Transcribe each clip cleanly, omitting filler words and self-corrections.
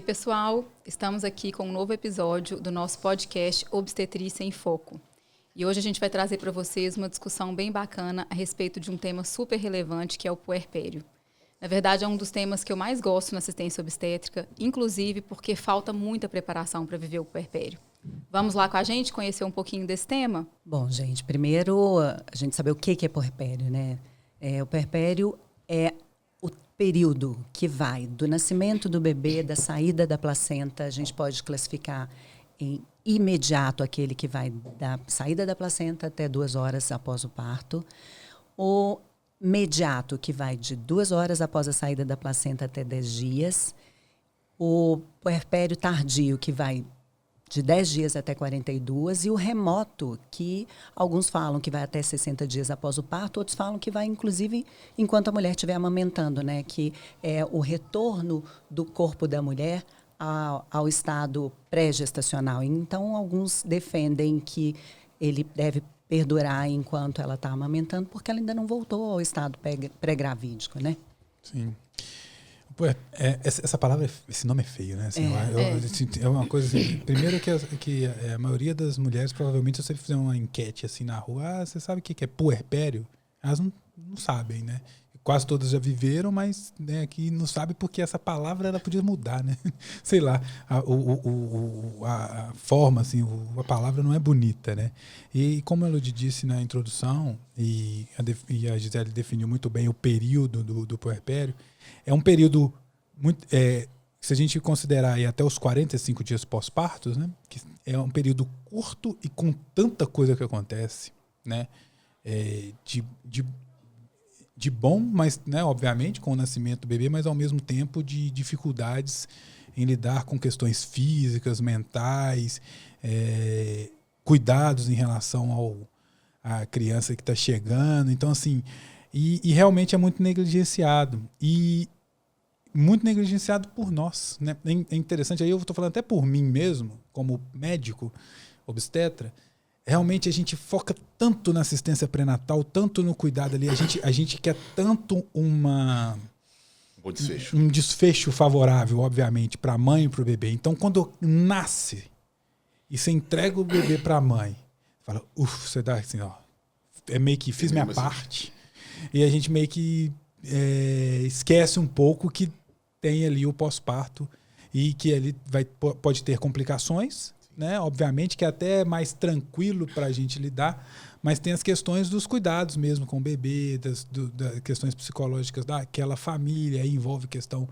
pessoal, estamos aqui com um novo episódio do nosso podcast Obstetrícia em Foco. E hoje a gente vai trazer para vocês uma discussão bem bacana a respeito de um tema super relevante, que é o puerpério. Na verdade, é um dos temas que eu mais gosto na assistência obstétrica, inclusive porque falta muita preparação para viver o puerpério. Vamos lá com a gente conhecer um pouquinho desse tema? Bom, gente, primeiro a gente saber o que é puerpério, né? O puerpério é o período que vai do nascimento do bebê, da saída da placenta. A gente pode classificar em imediato aquele que vai da saída da placenta até 2 horas após o parto. O mediato, que vai de 2 horas após a saída da placenta até 10 dias. O puerpério tardio, que vai de 10 dias até 42, e o remoto, que alguns falam que vai até 60 dias após o parto, outros falam que vai, inclusive, enquanto a mulher estiver amamentando, né? Que é o retorno do corpo da mulher ao estado pré-gestacional. Então, alguns defendem que ele deve perdurar enquanto ela está amamentando, porque ela ainda não voltou ao estado pré-gravídico, né? Sim. Essa palavra, esse nome é feio, né? Assim, é uma coisa assim. Primeiro que a maioria das mulheres, provavelmente, se você fizer uma enquete assim na rua, você sabe o que é puerpério? Elas não sabem, né? Quase todas já viveram, mas né, que não sabe porque essa palavra ela podia mudar, né? Sei lá, a forma, assim, a palavra não é bonita, né? E como a Lud disse na introdução, e a Gisele definiu muito bem o período do puerpério, é um período muito, se a gente considerar aí até os 45 dias pós-partos, né? Que é um período curto e com tanta coisa que acontece, né? De bom, mas, né, obviamente, com o nascimento do bebê, mas ao mesmo tempo de dificuldades em lidar com questões físicas, mentais, cuidados em relação à criança que está chegando. Então, assim, e realmente é muito negligenciado. E muito negligenciado por nós, né? É interessante, aí eu estou falando até por mim mesmo, como médico, obstetra. Realmente a gente foca tanto na assistência pré-natal, tanto no cuidado ali, a gente quer tanto um desfecho favorável, obviamente, para a mãe e para o bebê. Então, quando nasce e você entrega o bebê para a mãe, fala, você dá assim, ó, é meio que fiz minha parte, e a gente meio que esquece um pouco que tem ali o pós-parto e que ali pode ter complicações, né? Obviamente que é até mais tranquilo para a gente lidar, mas tem as questões dos cuidados mesmo com o bebê, das questões psicológicas daquela família, aí envolve questão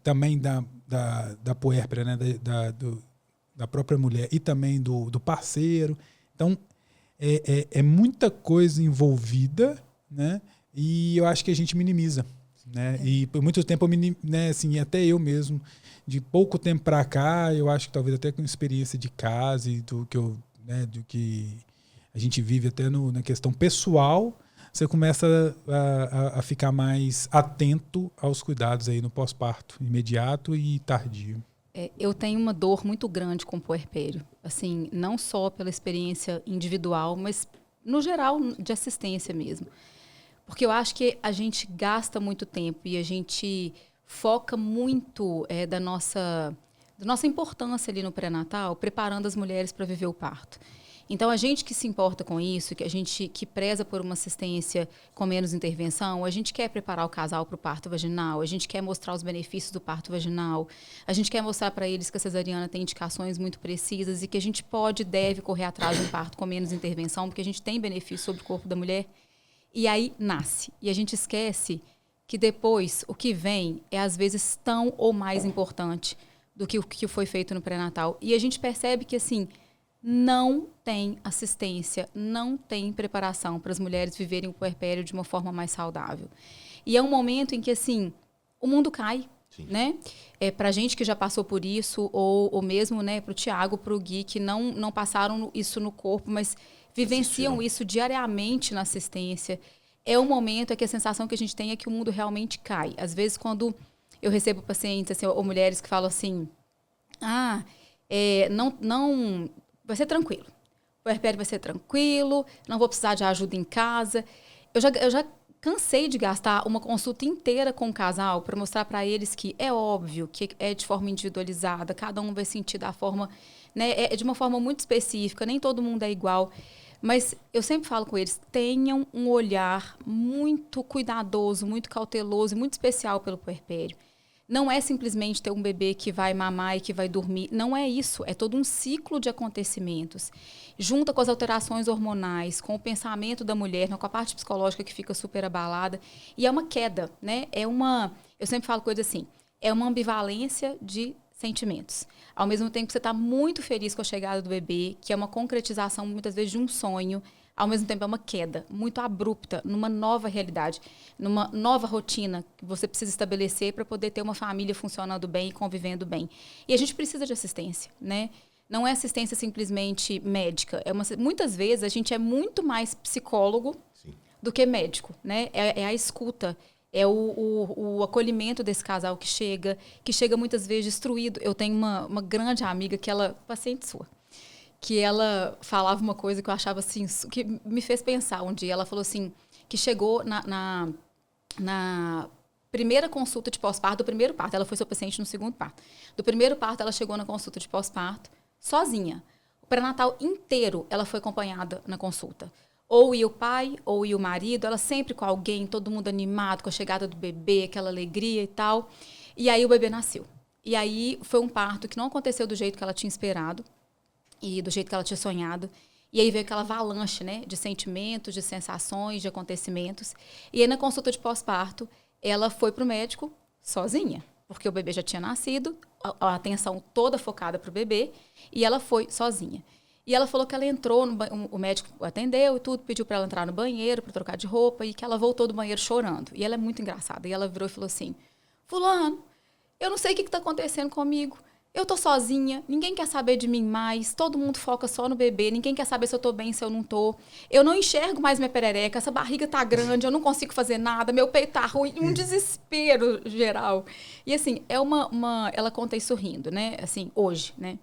também da puérpera, né? Da própria mulher e também do parceiro. Então, é muita coisa envolvida, né? E eu acho que a gente minimiza, né? E por muito tempo, né, assim, até eu mesmo, de pouco tempo para cá, eu acho que talvez até com experiência de casa e do que a gente vive até na questão pessoal, você começa a ficar mais atento aos cuidados aí no pós-parto, imediato e tardio. Eu tenho uma dor muito grande com o puerpério, assim, não só pela experiência individual, mas no geral de assistência mesmo. Porque eu acho que a gente gasta muito tempo e a gente foca muito da nossa importância ali no pré-natal, preparando as mulheres para viver o parto. Então, a gente que se importa com isso, que a gente que preza por uma assistência com menos intervenção, a gente quer preparar o casal para o parto vaginal, a gente quer mostrar os benefícios do parto vaginal, a gente quer mostrar para eles que a cesariana tem indicações muito precisas e que a gente pode e deve correr atrás de um parto com menos intervenção, porque a gente tem benefício sobre o corpo da mulher. E aí nasce. E a gente esquece que depois o que vem é às vezes tão ou mais importante do que o que foi feito no pré-natal. E a gente percebe que, assim, não tem assistência, não tem preparação para as mulheres viverem o puerpério de uma forma mais saudável. E é um momento em que, assim, o mundo cai, né? Para a gente que já passou por isso, ou mesmo, né, para o Tiago, para o Gui, que não passaram isso no corpo, mas vivenciam isso diariamente na assistência. É um momento que a sensação que a gente tem é que o mundo realmente cai. Às vezes, quando eu recebo pacientes assim, ou mulheres que falam assim, não vai ser tranquilo. O puerpério vai ser tranquilo, não vou precisar de ajuda em casa. Eu já cansei de gastar uma consulta inteira com o casal para mostrar para eles que é óbvio que é de forma individualizada, cada um vai sentir da forma, né, é de uma forma muito específica, nem todo mundo é igual. Mas eu sempre falo com eles, tenham um olhar muito cuidadoso, muito cauteloso e muito especial pelo puerpério. Não é simplesmente ter um bebê que vai mamar e que vai dormir. Não é isso. É todo um ciclo de acontecimentos. Junta com as alterações hormonais, com o pensamento da mulher, com a parte psicológica que fica super abalada. E é uma queda, né? Eu sempre falo coisa assim, é uma ambivalência de sentimentos. Ao mesmo tempo que você está muito feliz com a chegada do bebê, que é uma concretização, muitas vezes, de um sonho, ao mesmo tempo é uma queda muito abrupta numa nova realidade, numa nova rotina que você precisa estabelecer para poder ter uma família funcionando bem e convivendo bem. E a gente precisa de assistência, né? Não é assistência simplesmente médica. Muitas vezes a gente é muito mais psicólogo do que médico, né? É a escuta, é o acolhimento desse casal que chega muitas vezes destruído. Eu tenho uma grande amiga paciente sua, que ela falava uma coisa que eu achava assim, que me fez pensar um dia. Ela falou assim, que chegou na primeira consulta de pós-parto, do primeiro parto, ela foi seu paciente no segundo parto. Do primeiro parto, ela chegou na consulta de pós-parto sozinha. O pré-natal inteiro, ela foi acompanhada na consulta. Ou ia o pai, ou ia o marido, ela sempre com alguém, todo mundo animado, com a chegada do bebê, aquela alegria e tal. E aí o bebê nasceu. E aí foi um parto que não aconteceu do jeito que ela tinha esperado, e do jeito que ela tinha sonhado. E aí veio aquela avalanche, né, de sentimentos, de sensações, de acontecimentos. E aí na consulta de pós-parto, ela foi para o médico sozinha, porque o bebê já tinha nascido, a atenção toda focada para o bebê, e ela foi sozinha. E ela falou que ela entrou, o médico atendeu e tudo, pediu para ela entrar no banheiro, para trocar de roupa, e que ela voltou do banheiro chorando. E ela é muito engraçada. E ela virou e falou assim, fulano, eu não sei o que está acontecendo comigo. Eu tô sozinha, ninguém quer saber de mim mais, todo mundo foca só no bebê, ninguém quer saber se eu tô bem, se eu não tô. Eu não enxergo mais minha perereca, essa barriga tá grande, eu não consigo fazer nada, meu peito tá ruim, um desespero geral. E assim, ela conta isso rindo, né? Assim, hoje, né?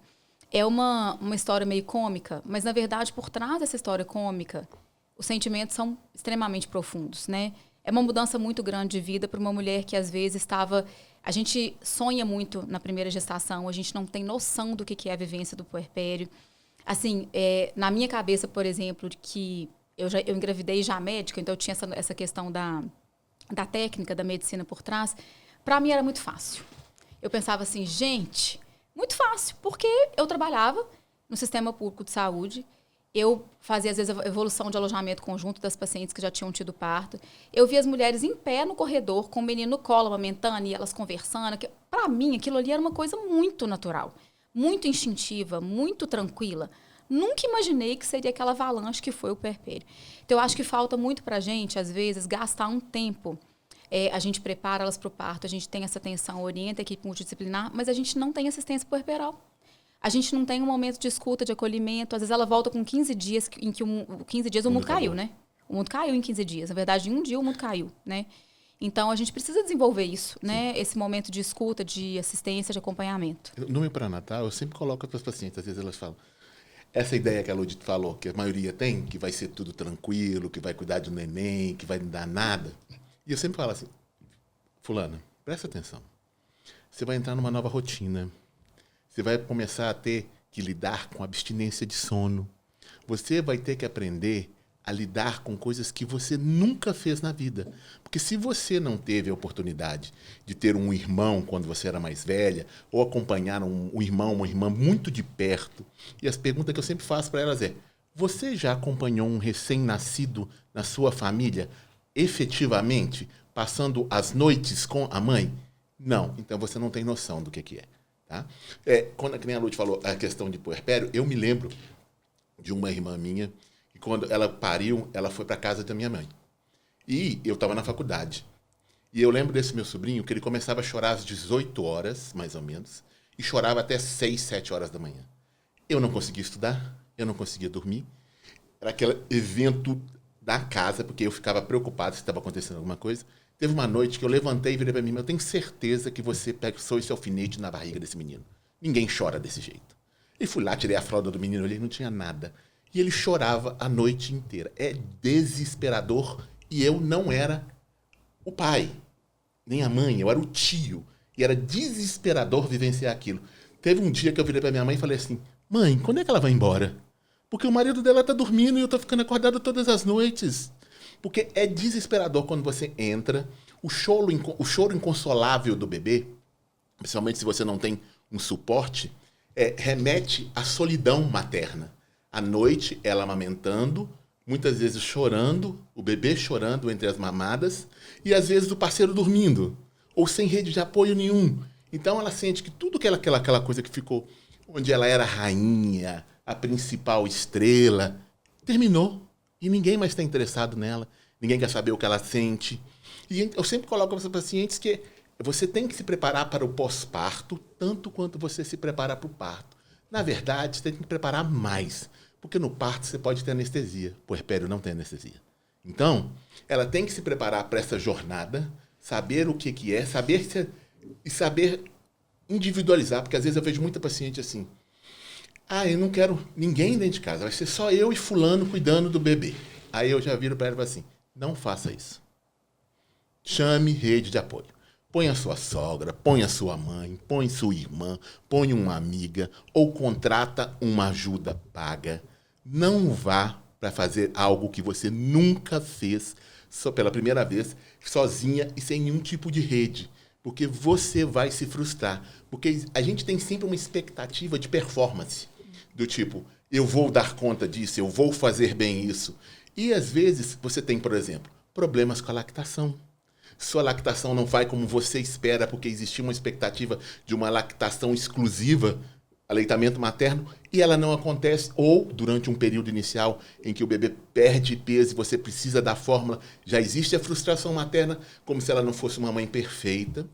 É uma história meio cômica, mas na verdade, por trás dessa história cômica, os sentimentos são extremamente profundos, né? É uma mudança muito grande de vida para uma mulher que às vezes estava... A gente sonha muito na primeira gestação, a gente não tem noção do que é a vivência do puerpério. Assim, na minha cabeça, por exemplo, que eu engravidei já médica, então eu tinha essa questão da técnica, da medicina por trás. Para mim era muito fácil. Eu pensava assim, gente, muito fácil, porque eu trabalhava no sistema público de saúde, eu fazia, às vezes, a evolução de alojamento conjunto das pacientes que já tinham tido parto. Eu via as mulheres em pé no corredor, com o menino no colo, amamentando, e elas conversando. Para mim, aquilo ali era uma coisa muito natural, muito instintiva, muito tranquila. Nunca imaginei que seria aquela avalanche que foi o puerpério. Então, eu acho que falta muito para a gente, às vezes, gastar um tempo. A gente prepara elas para o parto, a gente tem essa atenção, orienta a equipe multidisciplinar, mas a gente não tem assistência puerperal. A gente não tem um momento de escuta, de acolhimento. Às vezes ela volta com 15 dias, em que 15 dias o mundo caiu, né? O mundo caiu em 15 dias. Na verdade, em um dia o mundo caiu, né? Então, a gente precisa desenvolver isso, né? Esse momento de escuta, de assistência, de acompanhamento. No meu pré-natal, eu sempre coloco para as pacientes, às vezes elas falam, essa ideia que a Ludi falou, que a maioria tem, que vai ser tudo tranquilo, que vai cuidar do neném, que vai não dar nada. E eu sempre falo assim, fulana, presta atenção. Você vai entrar numa nova rotina. Você vai começar a ter que lidar com abstinência de sono. Você vai ter que aprender a lidar com coisas que você nunca fez na vida. Porque se você não teve a oportunidade de ter um irmão quando você era mais velha, ou acompanhar um irmão, uma irmã muito de perto, e as perguntas que eu sempre faço para elas é, você já acompanhou um recém-nascido na sua família, efetivamente, passando as noites com a mãe? Não. Então você não tem noção do que é. Tá? Quando a Ludi falou a questão de puerpério, eu me lembro de uma irmã minha que quando ela pariu, ela foi para casa da minha mãe. E eu estava na faculdade. E eu lembro desse meu sobrinho que ele começava a chorar às 18 horas, mais ou menos, e chorava até 6, 7 horas da manhã. Eu não conseguia estudar, eu não conseguia dormir. Era aquele evento da casa, porque eu ficava preocupado se estava acontecendo alguma coisa. Teve uma noite que eu levantei e virei para mim, eu tenho certeza que você passou esse alfinete na barriga desse menino. Ninguém chora desse jeito. E fui lá, tirei a fralda do menino, ele não tinha nada. E ele chorava a noite inteira. É desesperador e eu não era o pai, nem a mãe, eu era o tio. E era desesperador vivenciar aquilo. Teve um dia que eu virei pra minha mãe e falei assim, mãe, quando é que ela vai embora? Porque o marido dela tá dormindo e eu tô ficando acordado todas as noites. Porque é desesperador quando você entra, o choro inconsolável do bebê, principalmente se você não tem um suporte, remete à solidão materna. À noite, ela amamentando, muitas vezes chorando, o bebê chorando entre as mamadas, e às vezes o parceiro dormindo, ou sem rede de apoio nenhum. Então ela sente que tudo aquela coisa que ficou, onde ela era a rainha, a principal estrela, terminou. E ninguém mais está interessado nela, ninguém quer saber o que ela sente. E eu sempre coloco para os pacientes que você tem que se preparar para o pós-parto, tanto quanto você se prepara para o parto. Na verdade, você tem que preparar mais, porque no parto você pode ter anestesia, o puerpério não tem anestesia. Então, ela tem que se preparar para essa jornada, saber o que é, saber individualizar, porque às vezes eu vejo muita paciente assim, eu não quero ninguém dentro de casa, vai ser só eu e fulano cuidando do bebê. Aí eu já viro para ela e falo assim, não faça isso. Chame rede de apoio. Põe a sua sogra, põe a sua mãe, põe sua irmã, põe uma amiga ou contrata uma ajuda paga. Não vá para fazer algo que você nunca fez só pela primeira vez, sozinha e sem nenhum tipo de rede. Porque você vai se frustrar. Porque a gente tem sempre uma expectativa de performance. Do tipo, eu vou dar conta disso, eu vou fazer bem isso. E às vezes você tem, por exemplo, problemas com a lactação. Sua lactação não vai como você espera, porque existia uma expectativa de uma lactação exclusiva, aleitamento materno, e ela não acontece, ou durante um período inicial em que o bebê perde peso e você precisa da fórmula, já existe a frustração materna, como se ela não fosse uma mãe perfeita.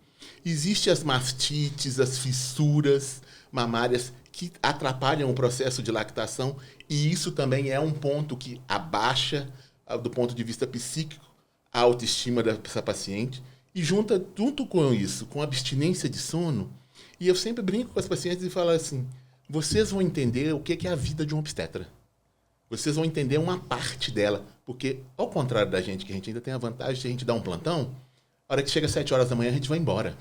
Existem as mastites, as fissuras mamárias que atrapalham o processo de lactação, e isso também é um ponto que abaixa, do ponto de vista psíquico, a autoestima dessa paciente, e junto com isso, com a abstinência de sono, e eu sempre brinco com as pacientes e falo assim, vocês vão entender o que é a vida de um obstetra. Vocês vão entender uma parte dela, porque, ao contrário da gente, que a gente ainda tem a vantagem de a gente dar um plantão, a hora que chega às 7 horas da manhã, a gente vai embora.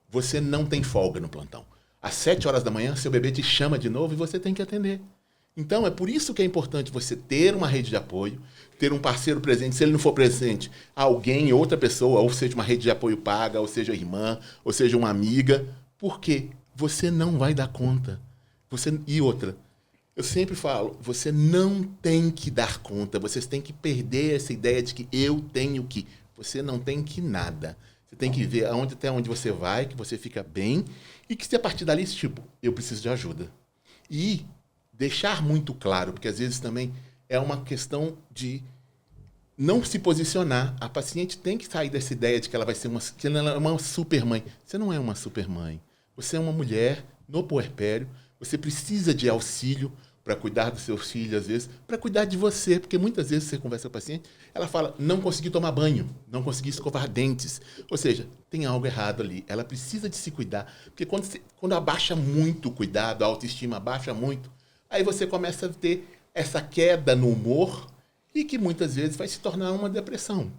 Você não tem folga no plantão. Às 7 horas da manhã, seu bebê te chama de novo e você tem que atender. Então, é por isso que é importante você ter uma rede de apoio, ter um parceiro presente. Se ele não for presente, alguém, outra pessoa, ou seja, uma rede de apoio paga, ou seja, irmã, ou seja, uma amiga, porque você não vai dar conta. E outra, eu sempre falo, você não tem que dar conta, vocês têm que perder essa ideia de que eu tenho que. Você não tem que nada. Você tem que ver até onde você vai, que você fica bem, e que se a partir dali, tipo, eu preciso de ajuda. E deixar muito claro, porque às vezes também é uma questão de não se posicionar. A paciente tem que sair dessa ideia de que ela vai ser que ela é uma supermãe. Você não é uma supermãe. Você é uma mulher no puerpério. Você precisa de auxílio para cuidar dos seus filhos, às vezes, para cuidar de você. Porque muitas vezes você conversa com a paciente, ela fala, não consegui tomar banho, não consegui escovar dentes. Ou seja, tem algo errado ali. Ela precisa de se cuidar. Porque quando abaixa muito o cuidado, a autoestima abaixa muito, aí você começa a ter essa queda no humor e que muitas vezes vai se tornar uma depressão.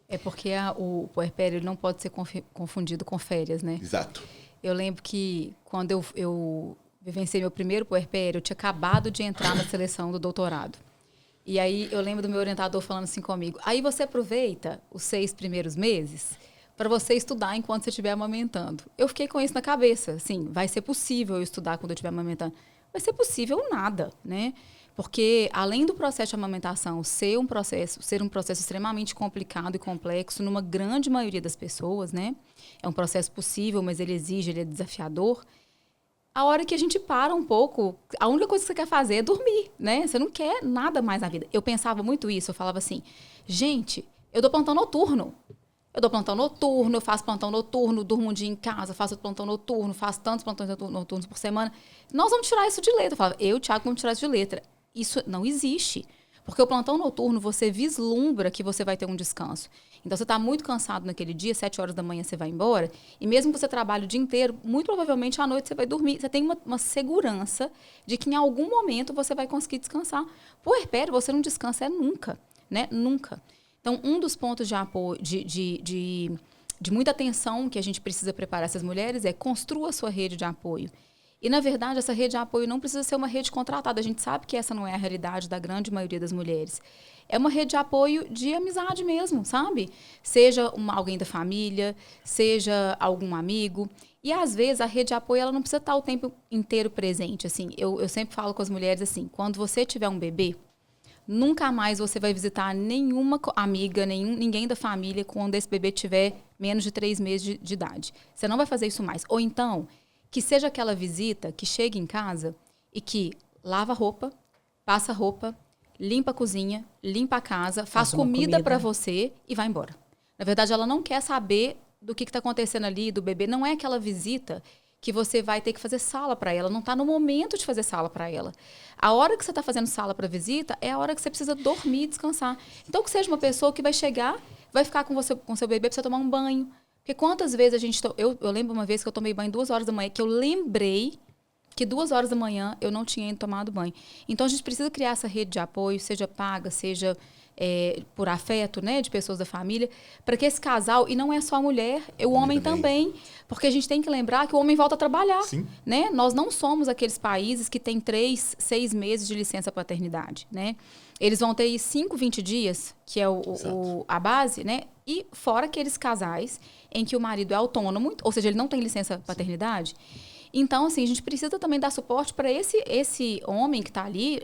É porque o puerpério não pode ser confundido com férias, né? Exato. Eu lembro que quando eu vivenciei meu primeiro puerpério, eu tinha acabado de entrar na seleção do doutorado. E aí eu lembro do meu orientador falando assim comigo, aí você aproveita os 6 primeiros meses para você estudar enquanto você estiver amamentando. Eu fiquei com isso na cabeça, assim, vai ser possível eu estudar quando eu estiver amamentando. Vai ser possível nada, né? Porque, além do processo de amamentação ser um processo extremamente complicado e complexo, numa grande maioria das pessoas, né? É um processo possível, mas ele é desafiador. A hora que a gente para um pouco, a única coisa que você quer fazer é dormir, né? Você não quer nada mais na vida. Eu pensava muito isso, eu falava assim, gente, eu dou plantão noturno. Eu faço plantão noturno, durmo um dia em casa, faço plantão noturno, faço tantos plantões noturnos por semana. Nós vamos tirar isso de letra. Eu falava, Thiago, vamos tirar isso de letra. Isso não existe. Porque o plantão noturno, você vislumbra que você vai ter um descanso. Então, você está muito cansado naquele dia, 7 horas da manhã você vai embora, e mesmo que você trabalhe o dia inteiro, muito provavelmente à noite você vai dormir. Você tem uma segurança de que em algum momento você vai conseguir descansar. Puerpério, você não descansa nunca, né? Nunca. Então, Então, um dos pontos de apoio, de muita atenção que a gente precisa preparar essas mulheres é construa a sua rede de apoio. E, na verdade, essa rede de apoio não precisa ser uma rede contratada. A gente sabe que essa não é a realidade da grande maioria das mulheres. É uma rede de apoio de amizade mesmo, sabe? Seja alguém da família, seja algum amigo. E, às vezes, a rede de apoio ela não precisa estar o tempo inteiro presente. Assim, eu sempre falo com as mulheres assim, quando você tiver um bebê, nunca mais você vai visitar nenhuma amiga, ninguém da família quando esse bebê tiver menos de 3 meses de idade. Você não vai fazer isso mais. Ou então, que seja aquela visita que chega em casa e que lava a roupa, passa a roupa, limpa a cozinha, limpa a casa, faz comida para você e vai embora. Na verdade, ela não quer saber do que está acontecendo ali, do bebê. Não é aquela visita que você vai ter que fazer sala para ela. Não está no momento de fazer sala para ela. A hora que você está fazendo sala para visita é a hora que você precisa dormir e descansar. Então, que seja uma pessoa que vai chegar, vai ficar com seu bebê para você tomar um banho. Porque quantas vezes a gente... Eu lembro uma vez que eu tomei banho 2 horas da manhã, que eu lembrei que 2 horas da manhã eu não tinha ainda tomado banho. Então, a gente precisa criar essa rede de apoio, seja paga, seja por afeto, né, de pessoas da família, para que esse casal, e não é só a mulher, o homem também, porque a gente tem que lembrar que o homem volta a trabalhar. Sim. Né? Nós não somos aqueles países que têm 3, 6 meses de licença paternidade, né? Eles vão ter aí 5, 20 dias, que é a base, né? E fora aqueles casais em que o marido é autônomo, ou seja, ele não tem licença paternidade. Então, assim, a gente precisa também dar suporte para esse homem que está ali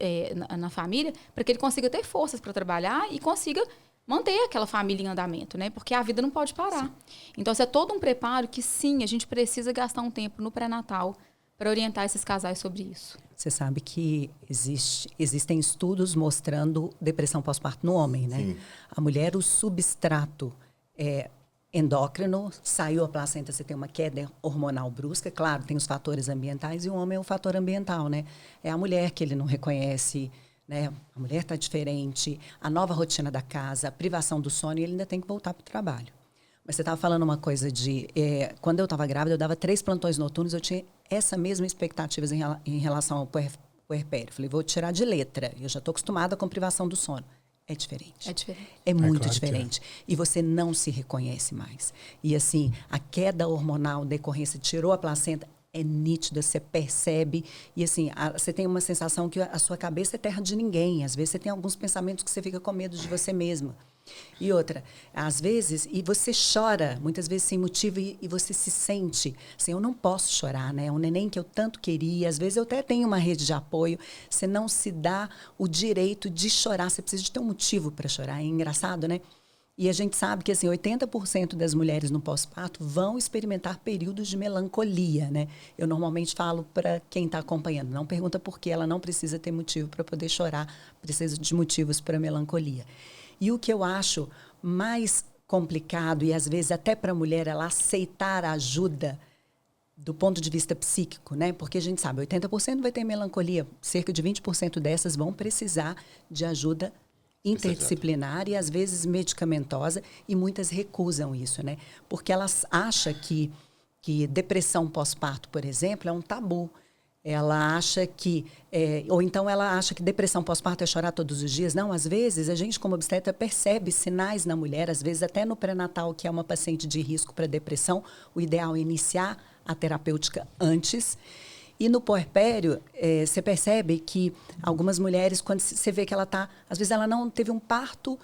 na família, para que ele consiga ter forças para trabalhar e consiga manter aquela família em andamento, né? Porque a vida não pode parar. Sim. Então, isso é todo um preparo que, sim, a gente precisa gastar um tempo no pré-natal para orientar esses casais sobre isso. Você sabe que existem estudos mostrando depressão pós-parto no homem, né? Sim. A mulher, o substrato endócrino, saiu a placenta, você tem uma queda hormonal brusca, claro, tem os fatores ambientais e o homem é o fator ambiental, né? É a mulher que ele não reconhece, né? A mulher está diferente, a nova rotina da casa, a privação do sono, e ele ainda tem que voltar para o trabalho. Mas você estava falando uma coisa de... quando eu estava grávida, eu dava 3 plantões noturnos, eu tinha essa mesma expectativa em relação ao puerpério. Falei, vou tirar de letra, eu já estou acostumada com privação do sono. É diferente. É diferente. É muito diferente. E você não se reconhece mais. E assim, a queda hormonal decorrência, tirou a placenta, é nítida, você percebe. E assim, você tem uma sensação que a sua cabeça é terra de ninguém. Às vezes você tem alguns pensamentos que você fica com medo de você mesma. E outra, às vezes, e você chora, muitas vezes sem motivo, e você se sente, assim, eu não posso chorar, né? É um neném que eu tanto queria, às vezes eu até tenho uma rede de apoio, você não se dá o direito de chorar, você precisa de ter um motivo para chorar, é engraçado, né? E a gente sabe que, assim, 80% das mulheres no pós-parto vão experimentar períodos de melancolia, né? Eu normalmente falo para quem está acompanhando, não pergunta por quê, ela não precisa ter motivo para poder chorar, precisa de motivos para melancolia. E o que eu acho mais complicado, e às vezes até para a mulher ela aceitar a ajuda do ponto de vista psíquico, né? Porque a gente sabe, 80% vai ter melancolia, cerca de 20% dessas vão precisar de ajuda interdisciplinar e às vezes medicamentosa, e muitas recusam isso, né? Porque elas acham que depressão pós-parto, por exemplo, é um tabu. Ela acha que... ou então ela acha que depressão pós-parto é chorar todos os dias. Não, às vezes a gente como obstetra percebe sinais na mulher, às vezes até no pré-natal, que é uma paciente de risco para depressão, o ideal é iniciar a terapêutica antes. E no puerpério, você percebe que algumas mulheres, quando você vê que ela está... Às vezes ela não teve um parto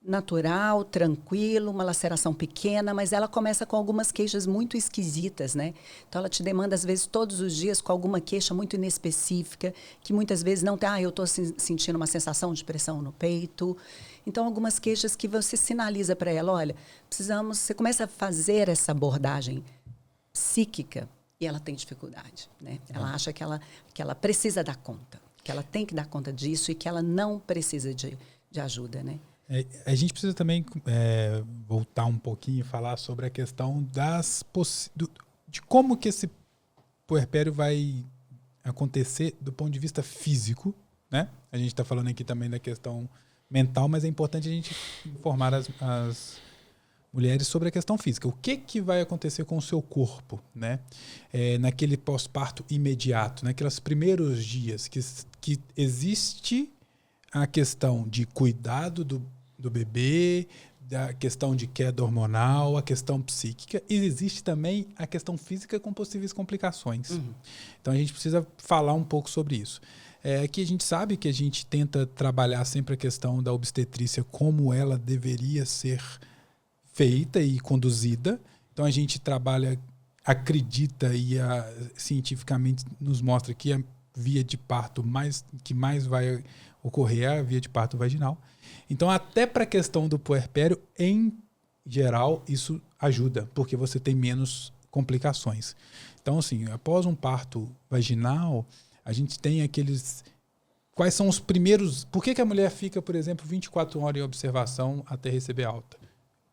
natural, tranquilo, uma laceração pequena, mas ela começa com algumas queixas muito esquisitas, né? Então, ela te demanda, às vezes, todos os dias com alguma queixa muito inespecífica, que muitas vezes não tem... eu estou sentindo uma sensação de pressão no peito. Então, algumas queixas que você sinaliza para ela, olha, precisamos... Você começa a fazer essa abordagem psíquica e ela tem dificuldade, né? Ela acha que ela precisa dar conta, que ela tem que dar conta disso e que ela não precisa de ajuda, né? A gente precisa também voltar um pouquinho e falar sobre a questão de como que esse puerpério vai acontecer do ponto de vista físico, né? A gente está falando aqui também da questão mental, mas é importante a gente informar as mulheres sobre a questão física. O que vai acontecer com o seu corpo, né? Naquele pós-parto imediato, naqueles primeiros dias que existe a questão de cuidado do bebê, da questão de queda hormonal, a questão psíquica, e existe também a questão física com possíveis complicações. Então a gente precisa falar um pouco sobre isso. Aqui a gente sabe que a gente tenta trabalhar sempre a questão da obstetrícia como ela deveria ser feita e conduzida. Então a gente trabalha, acredita e cientificamente nos mostra que a via de parto que mais vai ocorrer é a via de parto vaginal. Então, até para a questão do puerpério, em geral, isso ajuda, porque você tem menos complicações. Então, assim, após um parto vaginal, a gente tem aqueles... Quais são os primeiros... Por que a mulher fica, por exemplo, 24 horas em observação até receber alta?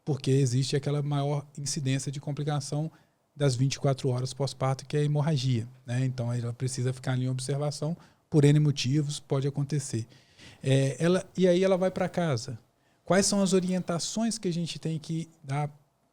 Porque existe aquela maior incidência de complicação das 24 horas pós-parto, que é a hemorragia, né? Então, ela precisa ficar ali em observação por N motivos, pode acontecer. E aí ela vai para casa. Quais são as orientações que a gente tem que dar,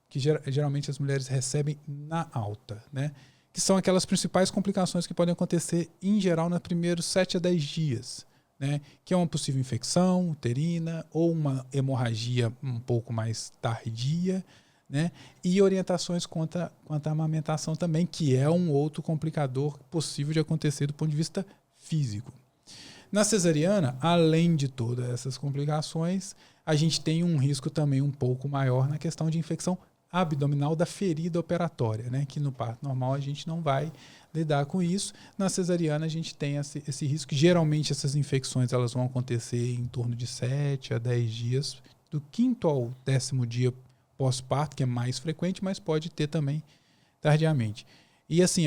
que geralmente as mulheres recebem na alta, né? Que são aquelas principais complicações que podem acontecer, em geral, nos primeiros 7 a 10 dias, né? Que é uma possível infecção uterina ou uma hemorragia um pouco mais tardia, né? E orientações quanto à amamentação também, que é um outro complicador possível de acontecer do ponto de vista físico. Na cesariana, além de todas essas complicações, a gente tem um risco também um pouco maior na questão de infecção abdominal da ferida operatória, né? Que no parto normal a gente não vai lidar com isso. Na cesariana a gente tem esse risco. Geralmente essas infecções elas vão acontecer em torno de 7 a 10 dias, do 5º ao 10º dia pós-parto, que é mais frequente, mas pode ter também tardiamente. E assim,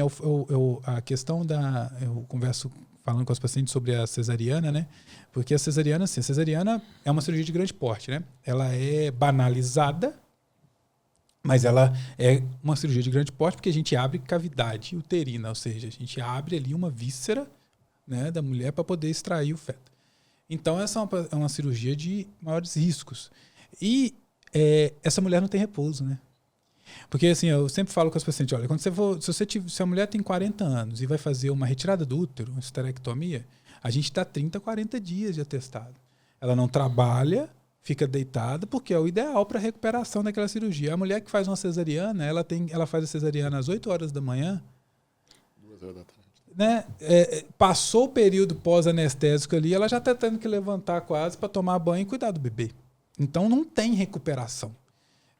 a questão eu converso falando com as pacientes sobre a cesariana, né? Porque a cesariana é uma cirurgia de grande porte, né? Ela é banalizada, mas ela é uma cirurgia de grande porte porque a gente abre cavidade uterina, ou seja, a gente abre ali uma víscera, né, da mulher para poder extrair o feto. Então, essa é uma cirurgia de maiores riscos. E essa mulher não tem repouso, né? Porque assim, eu sempre falo com as pacientes, olha, quando se a mulher tem 40 anos e vai fazer uma retirada do útero, uma esterectomia, a gente dá 30, 40 dias de atestado. Ela não trabalha, fica deitada, porque é o ideal para a recuperação daquela cirurgia. A mulher que faz uma cesariana, ela faz a cesariana às 8 horas da manhã, 2 horas da tarde. Né? Passou o período pós-anestésico ali, ela já está tendo que levantar quase para tomar banho e cuidar do bebê. Então não tem recuperação.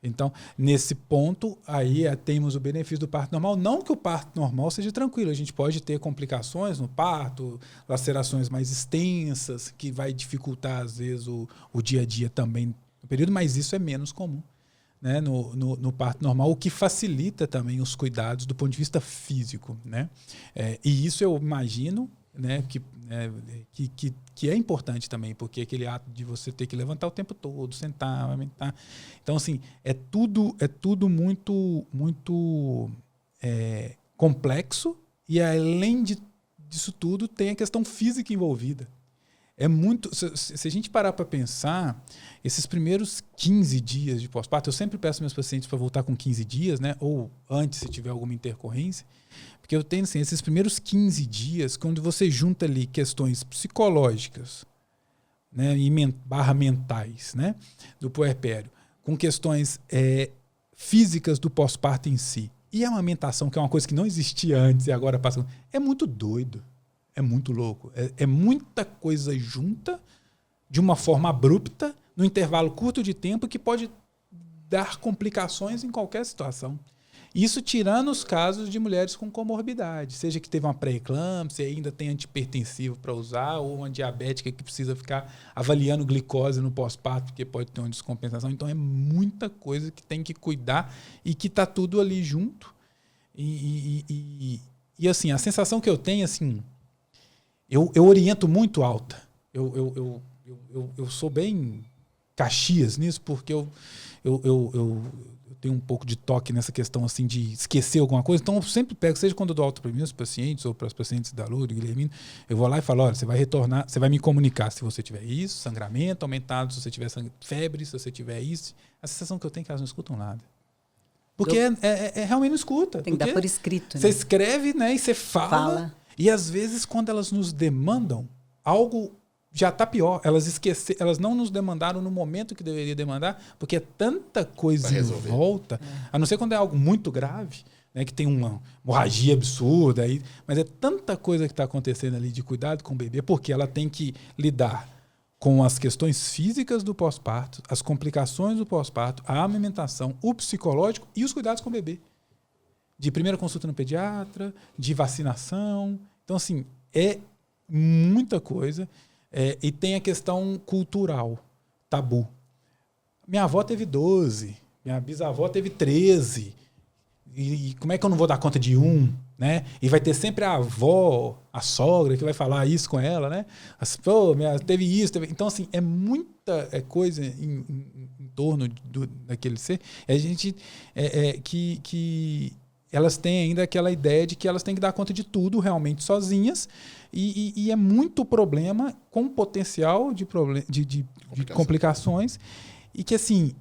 Então, nesse ponto, aí temos o benefício do parto normal. Não que o parto normal seja tranquilo, a gente pode ter complicações no parto, lacerações mais extensas, que vai dificultar, às vezes, o dia a dia também no período, mas isso é menos comum, né, no parto normal, o que facilita também os cuidados do ponto de vista físico, né? E isso eu imagino, né, que é importante também, porque aquele ato de você ter que levantar o tempo todo, sentar, aumentar. Então, assim, é tudo muito, muito complexo, e além disso tudo, tem a questão física envolvida. Se a gente parar para pensar, esses primeiros 15 dias de pós-parto, eu sempre peço meus pacientes para voltar com 15 dias, né, ou antes, se tiver alguma intercorrência, porque eu tenho assim, esses primeiros 15 dias, quando você junta ali questões psicológicas, né, e mentais, né, do puerpério, com questões físicas do pós-parto em si, e a amamentação, que é uma coisa que não existia antes e agora passa, é muito doido. É muito louco. É muita coisa junta, de uma forma abrupta, num intervalo curto de tempo, que pode dar complicações em qualquer situação. Isso tirando os casos de mulheres com comorbidade, seja que teve uma pré-eclâmpsia, ainda tem antihipertensivo para usar, ou uma diabética que precisa ficar avaliando glicose no pós-parto, porque pode ter uma descompensação. Então é muita coisa que tem que cuidar e que está tudo ali junto. E assim, a sensação que eu tenho, assim... Eu oriento muito alta. Eu sou bem Caxias nisso, porque eu tenho um pouco de toque nessa questão assim, de esquecer alguma coisa. Então, eu sempre pego, seja quando eu dou alta para meus pacientes ou para os pacientes da Lu, do Guilhermino, eu vou lá e falo, olha, você vai retornar, você vai me comunicar se você tiver isso, sangramento aumentado, se você tiver febre, se você tiver isso. A sensação que eu tenho é que elas não escutam nada. Porque realmente não escuta. Tem que dar por escrito. Né? Você escreve, né, e você fala. E às vezes, quando elas nos demandam algo já está pior. Elas não nos demandaram no momento que deveria demandar, porque é tanta coisa em volta, a não ser quando é algo muito grave, né, que tem uma hemorragia absurda, mas é tanta coisa que está acontecendo ali de cuidado com o bebê, porque ela tem que lidar com as questões físicas do pós-parto, as complicações do pós-parto, a amamentação, o psicológico e os cuidados com o bebê. De primeira consulta no pediatra, de vacinação. Então, assim, é muita coisa. E tem a questão cultural, tabu. Minha avó teve 12, minha bisavó teve 13. E como é que eu não vou dar conta de um? Né? E vai ter sempre a avó, a sogra, que vai falar isso com ela, né? Teve isso, teve... Então, assim, é muita coisa em torno daquele ser. A gente que elas têm ainda aquela ideia de que elas têm que dar conta de tudo realmente sozinhas, e é muito problema com potencial de complicações, e que, assim,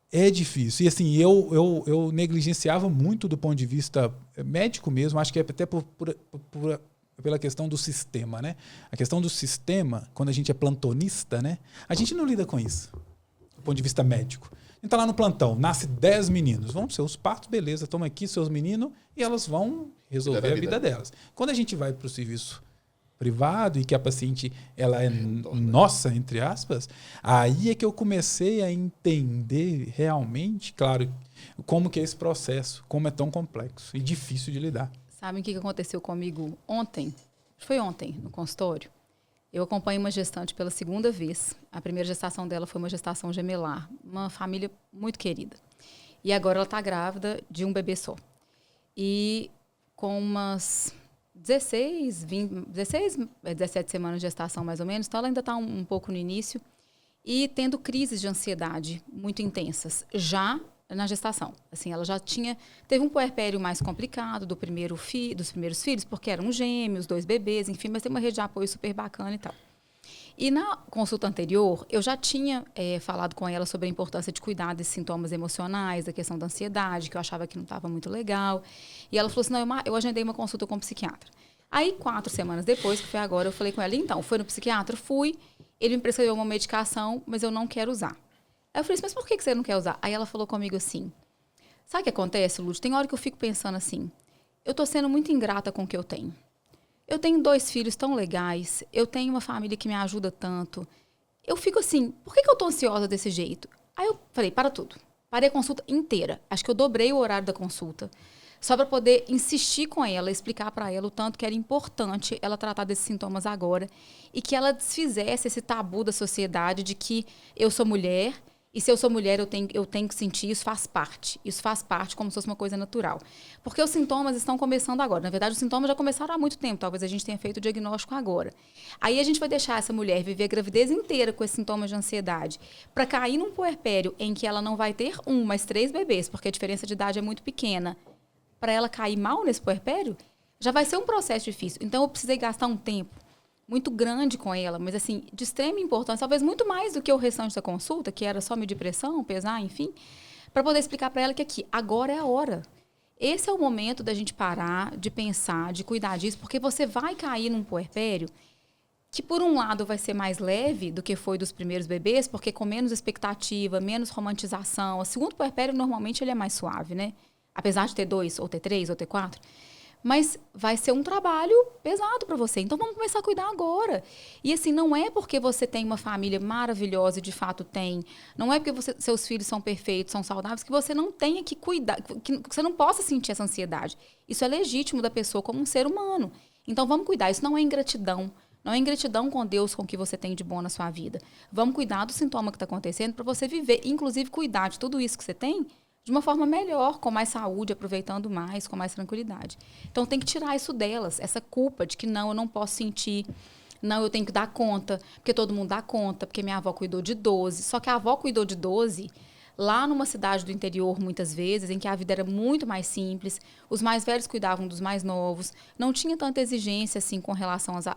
é difícil. E, assim, eu negligenciava muito do ponto de vista médico mesmo, acho que é até pela questão do sistema, né? A questão do sistema, quando a gente é plantonista, né? A gente não lida com isso, do ponto de vista médico. A gente está lá no plantão, nasce 10 meninos. Vão ser os partos, beleza, toma aqui seus meninos e elas vão resolver a vida delas. Quando a gente vai para o serviço privado e que a paciente ela é nossa, entre aspas, aí é que eu comecei a entender realmente, claro, como que é esse processo, como é tão complexo e difícil de lidar. Sabe o que aconteceu comigo ontem? Foi ontem, no consultório. Eu acompanho uma gestante pela segunda vez. A primeira gestação dela foi uma gestação gemelar. Uma família muito querida. E agora ela está grávida de um bebê só. E com umas 17 semanas de gestação, mais ou menos. Então, ela ainda está um pouco no início. E tendo crises de ansiedade muito intensas. Já na gestação. Assim, ela já teve um puerpério mais complicado dos primeiros filhos, porque eram gêmeos, 2 bebês, enfim, mas tem uma rede de apoio super bacana e tal. E na consulta anterior, eu já tinha falado com ela sobre a importância de cuidar desses sintomas emocionais, da questão da ansiedade, que eu achava que não estava muito legal. E ela falou assim, não, eu agendei uma consulta com um psiquiatra. Aí, 4 semanas depois, que foi agora, eu falei com ela, então, foi no psiquiatra? Fui, ele me prescreveu uma medicação, mas eu não quero usar. Aí eu falei assim, mas por que você não quer usar? Aí ela falou comigo assim, sabe o que acontece, Lúcio? Tem hora que eu fico pensando assim, eu tô sendo muito ingrata com o que eu tenho. Eu tenho 2 filhos tão legais, eu tenho uma família que me ajuda tanto. Eu fico assim, por que eu tô ansiosa desse jeito? Aí eu falei, para tudo. Parei a consulta inteira. Acho que eu dobrei o horário da consulta. Só para poder insistir com ela, explicar para ela o tanto que era importante ela tratar desses sintomas agora. E que ela desfizesse esse tabu da sociedade de que eu sou mulher. E se eu sou mulher, eu tenho que sentir, isso faz parte. Isso faz parte como se fosse uma coisa natural. Porque os sintomas estão começando agora. Na verdade, os sintomas já começaram há muito tempo. Talvez a gente tenha feito o diagnóstico agora. Aí a gente vai deixar essa mulher viver a gravidez inteira com esses sintomas de ansiedade para cair num puerpério em que ela não vai ter 1, mas 3 bebês, porque a diferença de idade é muito pequena. Para ela cair mal nesse puerpério, já vai ser um processo difícil. Então, eu precisei gastar um tempo muito grande com ela, mas assim, de extrema importância, talvez muito mais do que o restante da consulta, que era só medir pressão, pesar, enfim, para poder explicar para ela que aqui, agora é a hora. Esse é o momento da gente parar, de pensar, de cuidar disso, porque você vai cair num puerpério que, por um lado, vai ser mais leve do que foi dos primeiros bebês, porque com menos expectativa, menos romantização. O segundo puerpério, normalmente, ele é mais suave, né? Apesar de ter 2, ou ter 3, ou ter 4. Mas vai ser um trabalho pesado para você. Então, vamos começar a cuidar agora. E, assim, não é porque você tem uma família maravilhosa e, de fato, tem. Não é porque seus filhos são perfeitos, são saudáveis, que você não tenha que cuidar, que você não possa sentir essa ansiedade. Isso é legítimo da pessoa como um ser humano. Então, vamos cuidar. Isso não é ingratidão. Não é ingratidão com Deus, com o que você tem de bom na sua vida. Vamos cuidar do sintoma que está acontecendo para você viver, inclusive cuidar de tudo isso que você tem de uma forma melhor, com mais saúde, aproveitando mais, com mais tranquilidade. Então, tem que tirar isso delas, essa culpa de que não, eu não posso sentir, não, eu tenho que dar conta, porque todo mundo dá conta, porque minha avó cuidou de 12. Só que a avó cuidou de 12 lá numa cidade do interior, muitas vezes, em que a vida era muito mais simples, os mais velhos cuidavam dos mais novos, não tinha tanta exigência assim com relação às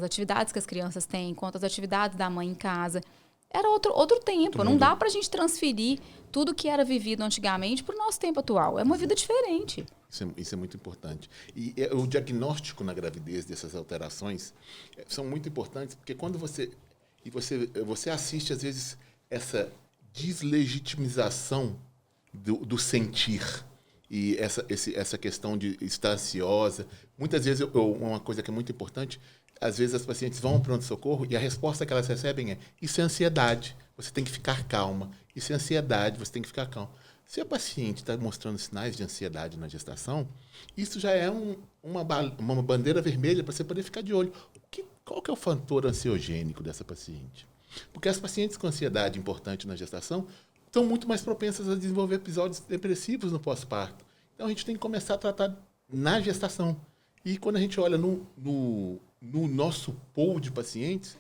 atividades que as crianças têm, quanto às atividades da mãe em casa. Era outro tempo. Não dá pra gente transferir tudo que era vivido antigamente para o nosso tempo atual. É uma vida diferente. Isso é muito importante. E o diagnóstico na gravidez dessas alterações são muito importantes, porque quando você assiste, às vezes, essa deslegitimização do sentir e essa questão de estar ansiosa. Muitas vezes, uma coisa que é muito importante, às vezes as pacientes vão ao pronto-socorro e a resposta que elas recebem é: isso é ansiedade, você tem que ficar calma. Isso é ansiedade, você tem que ficar calma. Se a paciente está mostrando sinais de ansiedade na gestação, isso já é uma bandeira vermelha para você poder ficar de olho. Qual que é o fator ansiogênico dessa paciente? Porque as pacientes com ansiedade importante na gestação estão muito mais propensas a desenvolver episódios depressivos no pós-parto. Então, a gente tem que começar a tratar na gestação. E quando a gente olha no nosso pool de pacientes,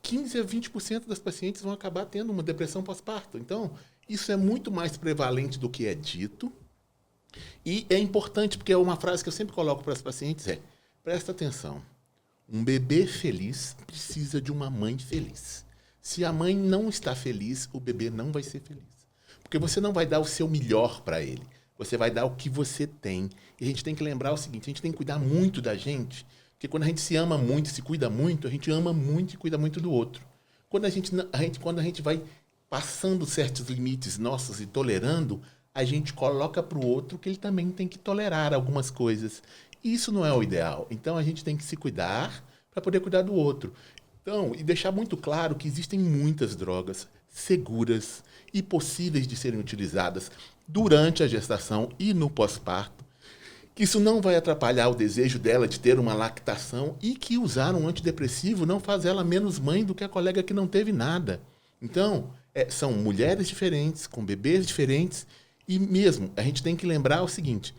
15% a 20% das pacientes vão acabar tendo uma depressão pós-parto. Então, isso é muito mais prevalente do que é dito. E é importante, porque é uma frase que eu sempre coloco para as pacientes, presta atenção, um bebê feliz precisa de uma mãe feliz. Se a mãe não está feliz, o bebê não vai ser feliz. Porque você não vai dar o seu melhor para ele. Você vai dar o que você tem. E a gente tem que lembrar o seguinte, a gente tem que cuidar muito da gente, porque quando a gente se ama muito, se cuida muito, a gente ama muito e cuida muito do outro. Quando a gente vai passando certos limites nossos e tolerando, a gente coloca para o outro que ele também tem que tolerar algumas coisas. E isso não é o ideal. Então, a gente tem que se cuidar para poder cuidar do outro. Então, e deixar muito claro que existem muitas drogas seguras e possíveis de serem utilizadas durante a gestação e no pós-parto, que isso não vai atrapalhar o desejo dela de ter uma lactação e que usar um antidepressivo não faz ela menos mãe do que a colega que não teve nada. Então, são mulheres diferentes, com bebês diferentes, e mesmo, a gente tem que lembrar o seguinte,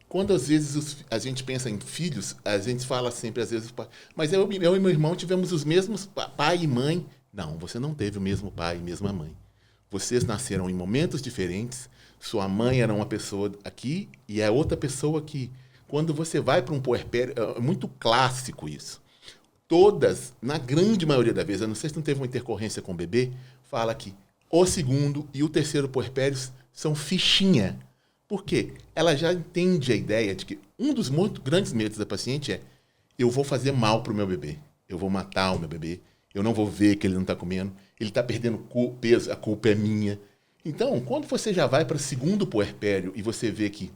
quando às vezes a gente pensa em filhos, a gente fala sempre, às vezes, mas eu e meu irmão tivemos os mesmos pai e mãe. Não, você não teve o mesmo pai e mesma mãe. Vocês nasceram em momentos diferentes, sua mãe era uma pessoa aqui e é outra pessoa aqui. Quando você vai para um puerpério, é muito clássico isso. Todas, na grande maioria das vezes, eu não sei se não teve uma intercorrência com o bebê, fala que o segundo e o terceiro puerpério são fichinha. Por quê? Ela já entende a ideia de que um dos muito grandes medos da paciente é: eu vou fazer mal para o meu bebê, eu vou matar o meu bebê, eu não vou ver que ele não está comendo, ele está perdendo peso, a culpa é minha. Então, quando você já vai para o segundo puerpério e você vê que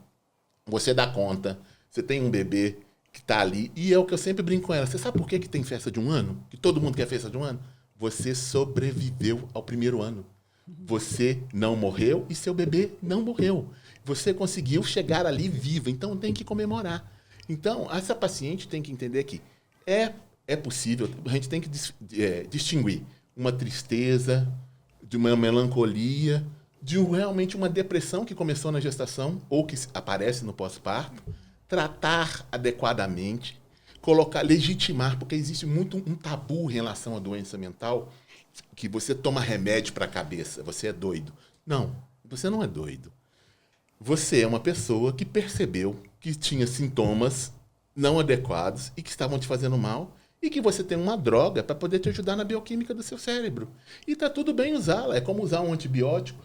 você dá conta, você tem um bebê que está ali, e é o que eu sempre brinco com ela, você sabe por que tem festa de 1 ano? Que todo mundo quer festa de 1 ano? Você sobreviveu ao primeiro ano. Você não morreu e seu bebê não morreu. Você conseguiu chegar ali vivo, então tem que comemorar. Então, essa paciente tem que entender que é possível, a gente tem que distinguir uma tristeza, de uma melancolia, de realmente uma depressão que começou na gestação ou que aparece no pós-parto, tratar adequadamente, legitimar, porque existe muito um tabu em relação à doença mental, que você toma remédio para a cabeça, você é doido. Não, você não é doido. Você é uma pessoa que percebeu que tinha sintomas não adequados e que estavam te fazendo mal e que você tem uma droga para poder te ajudar na bioquímica do seu cérebro. E está tudo bem usá-la, é como usar um antibiótico.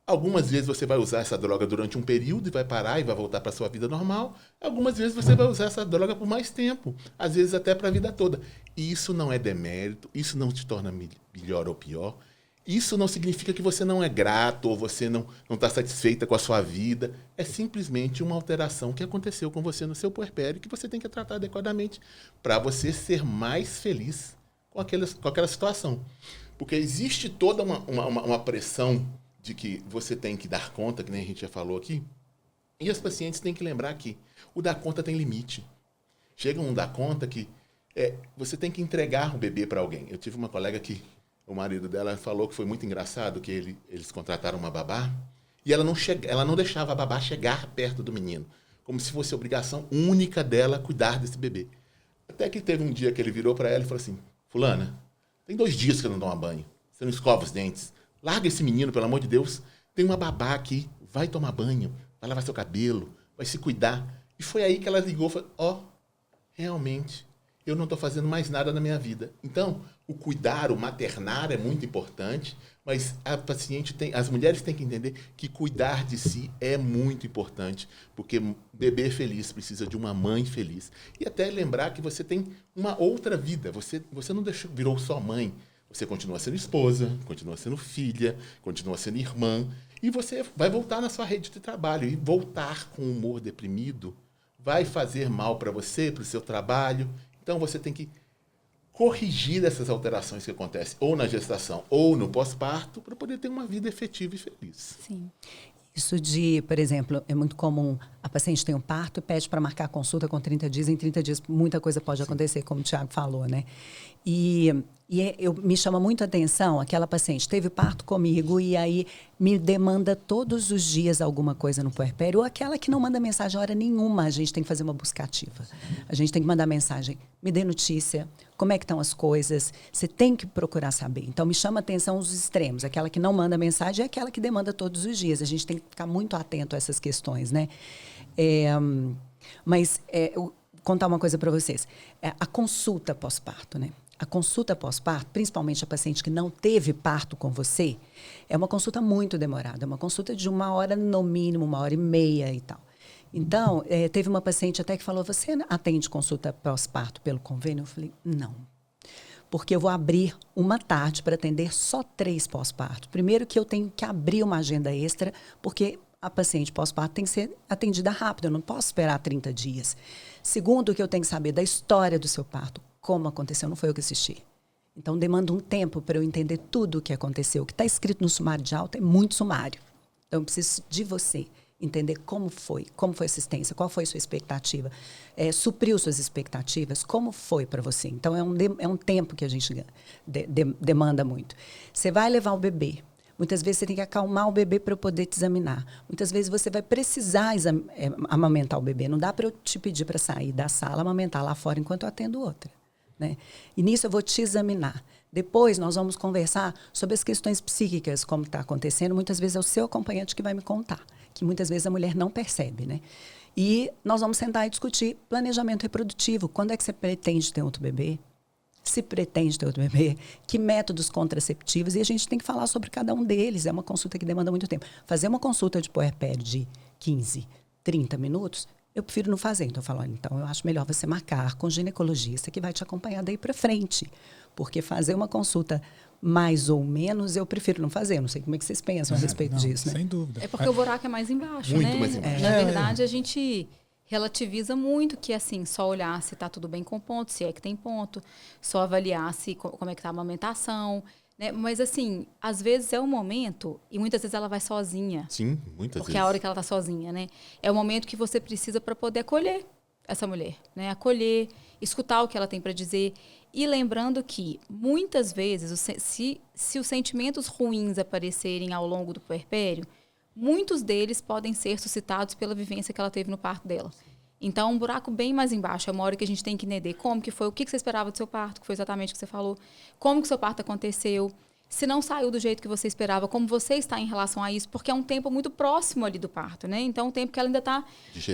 Algumas vezes você vai usar essa droga durante um período e vai parar e vai voltar para a sua vida normal. Algumas vezes você vai usar essa droga por mais tempo, às vezes até para a vida toda. E isso não é demérito, isso não te torna melhor ou pior. Isso não significa que você não é grato ou você não está satisfeita com a sua vida. É simplesmente uma alteração que aconteceu com você no seu puerpério que você tem que tratar adequadamente para você ser mais feliz com aquela situação. Porque existe toda uma pressão de que você tem que dar conta, que nem a gente já falou aqui, e as pacientes têm que lembrar que o dar conta tem limite. Chega um dar conta que você tem que entregar o bebê para alguém. Eu tive uma colega que o marido dela falou que foi muito engraçado, que eles contrataram uma babá e ela não deixava a babá chegar perto do menino, como se fosse obrigação única dela cuidar desse bebê. Até que teve um dia que ele virou para ela e falou assim: fulana, tem 2 dias que eu não dou um banho, você não escova os dentes, larga esse menino, pelo amor de Deus, tem uma babá aqui, vai tomar banho, vai lavar seu cabelo, vai se cuidar. E foi aí que ela ligou e falou: realmente, eu não estou fazendo mais nada na minha vida. Então, o cuidar, o maternar é muito importante, mas as mulheres têm que entender que cuidar de si é muito importante, porque bebê feliz precisa de uma mãe feliz. E até lembrar que você tem uma outra vida, você não virou só mãe, você continua sendo esposa, continua sendo filha, continua sendo irmã, e você vai voltar na sua rede de trabalho, e voltar com o humor deprimido vai fazer mal para você, para o seu trabalho. Então, você tem que corrigir essas alterações que acontecem ou na gestação ou no pós-parto para poder ter uma vida efetiva e feliz. Sim. Isso de, por exemplo, é muito comum, a paciente tem um parto e pede para marcar a consulta com 30 dias. Em 30 dias, muita coisa pode acontecer, como o Tiago falou, né? Me chama muito a atenção, aquela paciente teve parto comigo e aí me demanda todos os dias alguma coisa no puerpério, ou aquela que não manda mensagem hora nenhuma, a gente tem que fazer uma busca ativa. A gente tem que mandar mensagem, me dê notícia, como é que estão as coisas, você tem que procurar saber. Então, me chama a atenção os extremos, aquela que não manda mensagem é aquela que demanda todos os dias. A gente tem que ficar muito atento a essas questões, né? Eu contar uma coisa para vocês. A consulta pós-parto, né? A consulta pós-parto, principalmente a paciente que não teve parto com você, é uma consulta muito demorada. É uma consulta de 1 hora, no mínimo, 1h30 e tal. Então, teve uma paciente até que falou, você atende consulta pós-parto pelo convênio? Eu falei, não. Porque eu vou abrir uma tarde para atender só 3 pós-parto. Primeiro que eu tenho que abrir uma agenda extra, porque a paciente pós-parto tem que ser atendida rápido, eu não posso esperar 30 dias. Segundo, que eu tenho que saber da história do seu parto, como aconteceu, não foi eu que assisti. Então, demanda um tempo para eu entender tudo o que aconteceu. O que está escrito no sumário de alta é muito sumário. Então, eu preciso de você entender como foi a assistência, qual foi a sua expectativa, supriu suas expectativas, como foi para você. Então, é um tempo que a gente demanda muito. Você vai levar o bebê. Muitas vezes você tem que acalmar o bebê para eu poder te examinar. Muitas vezes você vai precisar amamentar o bebê. Não dá para eu te pedir para sair da sala, amamentar lá fora enquanto eu atendo outra. Né? E nisso eu vou te examinar. Depois nós vamos conversar sobre as questões psíquicas, como está acontecendo. Muitas vezes é o seu acompanhante que vai me contar, que muitas vezes a mulher não percebe. Né? E nós vamos sentar e discutir planejamento reprodutivo. Quando é que você pretende ter outro bebê? Se pretende ter outro bebê? Que métodos contraceptivos? E a gente tem que falar sobre cada um deles. É uma consulta que demanda muito tempo. Fazer uma consulta de puerpério de 15, 30 minutos, eu prefiro não fazer. Então, eu falo, olha, então eu acho melhor você marcar com o ginecologista que vai te acompanhar daí para frente. Porque fazer uma consulta mais ou menos, eu prefiro não fazer. Eu não sei como é que vocês pensam a respeito disso. Né? Sem dúvida. É porque o buraco é mais embaixo, muito né? mais embaixo. Na verdade, a gente relativiza muito que, assim, só olhar se está tudo bem com ponto, se é que tem ponto, só avaliar se, como é que está a amamentação, né? Mas, assim, às vezes é o momento, e muitas vezes ela vai sozinha. Sim, muitas vezes. Porque é a hora que ela está sozinha, né? É o momento que você precisa para poder acolher essa mulher, né? Acolher, escutar o que ela tem para dizer. E lembrando que, muitas vezes, se os sentimentos ruins aparecerem ao longo do puerpério, muitos deles podem ser suscitados pela vivência que ela teve no parto dela. Então, um buraco bem mais embaixo. É uma hora que a gente tem que entender como que foi, o que você esperava do seu parto, que foi exatamente o que você falou, como que o seu parto aconteceu, se não saiu do jeito que você esperava, como você está em relação a isso, porque é um tempo muito próximo ali do parto, né? Então, um tempo que ela ainda está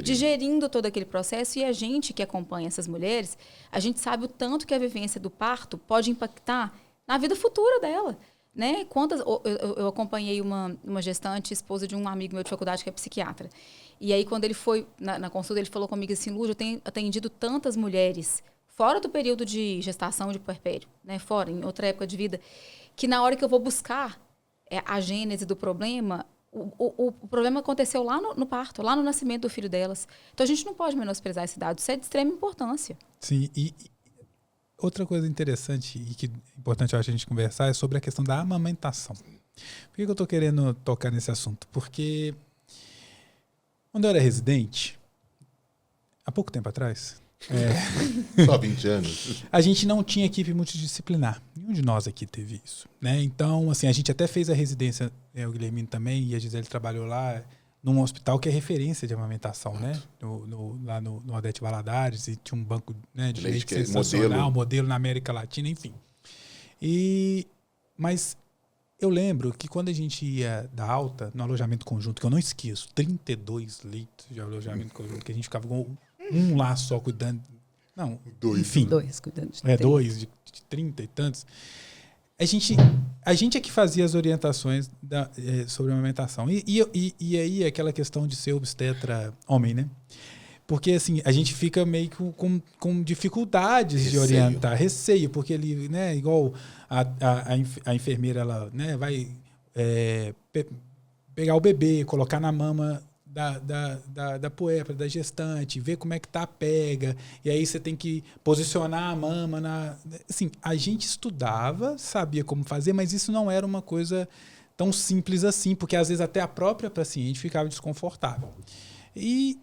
digerindo todo aquele processo, e a gente que acompanha essas mulheres, a gente sabe o tanto que a vivência do parto pode impactar na vida futura dela. Né? Eu acompanhei uma gestante, esposa de um amigo meu de faculdade que é psiquiatra. E aí, quando ele foi na consulta, ele falou comigo assim, Lúcia, eu tenho atendido tantas mulheres, fora do período de gestação, de puerpério, né? Fora, em outra época de vida, que na hora que eu vou buscar a gênese do problema, o problema aconteceu lá no parto, lá no nascimento do filho delas. Então, a gente não pode menosprezar esse dado. Isso é de extrema importância. Sim, e outra coisa interessante e que é importante, eu acho, a gente conversar é sobre a questão da amamentação. Por que eu estou querendo tocar nesse assunto? Porque quando eu era residente, há pouco tempo atrás, só 20 anos, a gente não tinha equipe multidisciplinar. Nenhum de nós aqui teve isso. Né? Então, assim, a gente até fez a residência, o Guilhermino também, e a Gisele trabalhou lá, num hospital que é referência de amamentação, né? Lá no Odete Valadares, e tinha um banco, né, de leite sensacional, modelo na América Latina, enfim. Mas eu lembro que quando a gente ia dar alta no alojamento conjunto, que eu não esqueço, 32 leitos de alojamento conjunto, que a gente ficava com um lá só cuidando Não, Dois. enfim. 2 cuidando de 30. 2 de 30 e tantos. A gente é que fazia as orientações sobre a amamentação. E aí aquela questão de ser obstetra homem, né? Porque assim, a gente fica meio com dificuldades de orientar, receio, porque ele, né, igual a enfermeira, ela, né, vai pegar o bebê, colocar na mama da puérpera, da gestante, ver como é que tá a pega, e aí você tem que posicionar a mama assim, a gente estudava, sabia como fazer, mas isso não era uma coisa tão simples assim, porque às vezes até a própria paciente ficava desconfortável. E,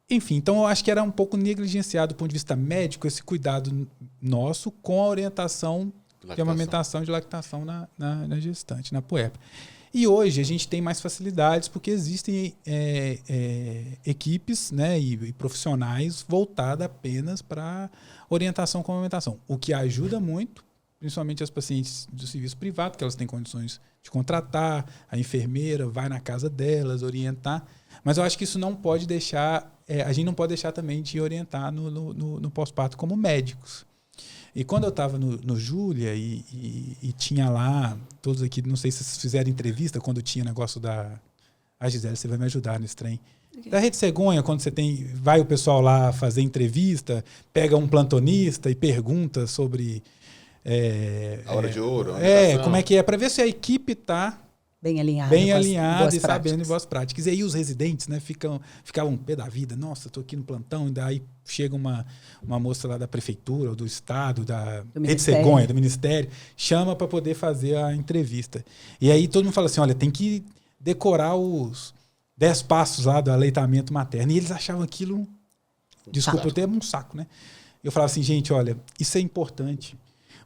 enfim, então eu acho que era um pouco negligenciado do ponto de vista médico esse cuidado nosso com a orientação de amamentação, de lactação na gestante, na puérpera. E hoje a gente tem mais facilidades porque existem equipes, né, e profissionais voltadas apenas para orientação com amamentação, o que ajuda muito, principalmente as pacientes do serviço privado, que elas têm condições de contratar, a enfermeira vai na casa delas, orientar. Mas eu acho que isso não pode deixar, a gente não pode deixar também de orientar no pós-parto como médicos. E quando eu estava no Júlia e tinha lá, todos aqui, não sei se vocês fizeram entrevista, quando tinha negócio a Gisele, você vai me ajudar nesse trem. Okay. Da Rede Cegonha, quando você vai o pessoal lá fazer entrevista, pega um plantonista e pergunta sobre... a hora de ouro. Como é que é, para ver se a equipe está... Bem alinhada e sabendo em boas práticas. E aí os residentes, né, ficavam um pé da vida. Nossa, estou aqui no plantão, e daí chega uma moça lá da prefeitura, ou do estado, da Rede Cegonha, do Ministério, chama para poder fazer a entrevista. E aí todo mundo fala assim, olha, tem que decorar os 10 passos lá do aleitamento materno. E eles achavam aquilo, desculpa, eu tenho um saco, né? Eu falava assim, gente, olha, isso é importante.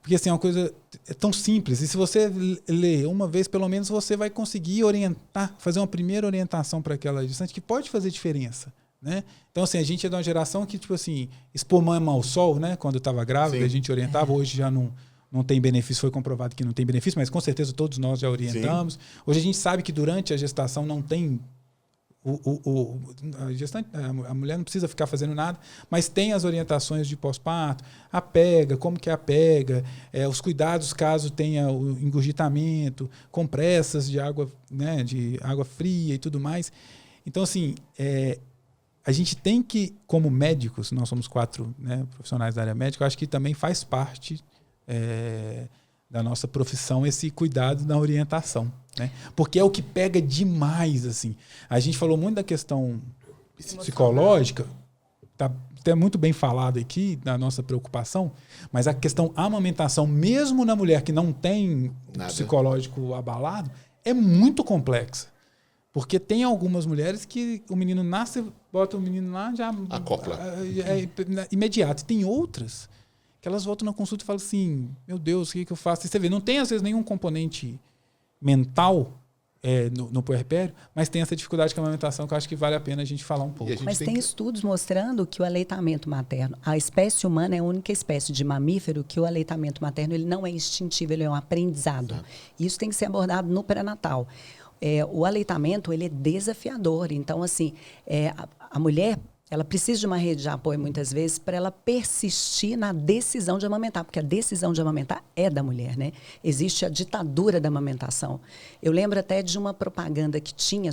Porque assim, é uma coisa tão simples. E se você ler uma vez, pelo menos, você vai conseguir orientar, fazer uma primeira orientação para aquela gestante que pode fazer diferença. Né? Então, assim, a gente é de uma geração que, tipo assim, expor mama ao sol, né? Quando eu estava grávida, sim, a gente orientava. Hoje já não tem benefício, foi comprovado que não tem benefício, mas com certeza todos nós já orientamos. Sim. Hoje a gente sabe que durante a gestação não tem... a gestante, a mulher não precisa ficar fazendo nada, mas tem as orientações de pós-parto, a pega, como que é a pega, os cuidados caso tenha o engurgitamento, compressas de água, né, de água fria e tudo mais. Então, assim, a gente tem que, como médicos, nós somos 4, né, profissionais da área médica, eu acho que também faz parte da nossa profissão esse cuidado na orientação. Né? Porque é o que pega demais, assim. A gente falou muito da questão psicológica, está até muito bem falado aqui, da nossa preocupação, mas a questão amamentação, mesmo na mulher que não tem psicológico abalado, é muito complexa. Porque tem algumas mulheres que o menino nasce, bota o menino lá, já... acopla. Imediato. E tem outras que elas voltam na consulta e falam assim, meu Deus, o que eu faço? E você vê, não tem às vezes nenhum componente mental no puerpério, mas tem essa dificuldade com a amamentação que eu acho que vale a pena a gente falar um pouco. Mas tem estudos mostrando que o aleitamento materno, a espécie humana é a única espécie de mamífero que o aleitamento materno ele não é instintivo, ele é um aprendizado. Exato. Isso tem que ser abordado no pré-natal. O aleitamento ele é desafiador, então assim, a mulher ela precisa de uma rede de apoio, muitas vezes, para ela persistir na decisão de amamentar, porque a decisão de amamentar é da mulher, né? Existe a ditadura da amamentação. Eu lembro até de uma propaganda que tinha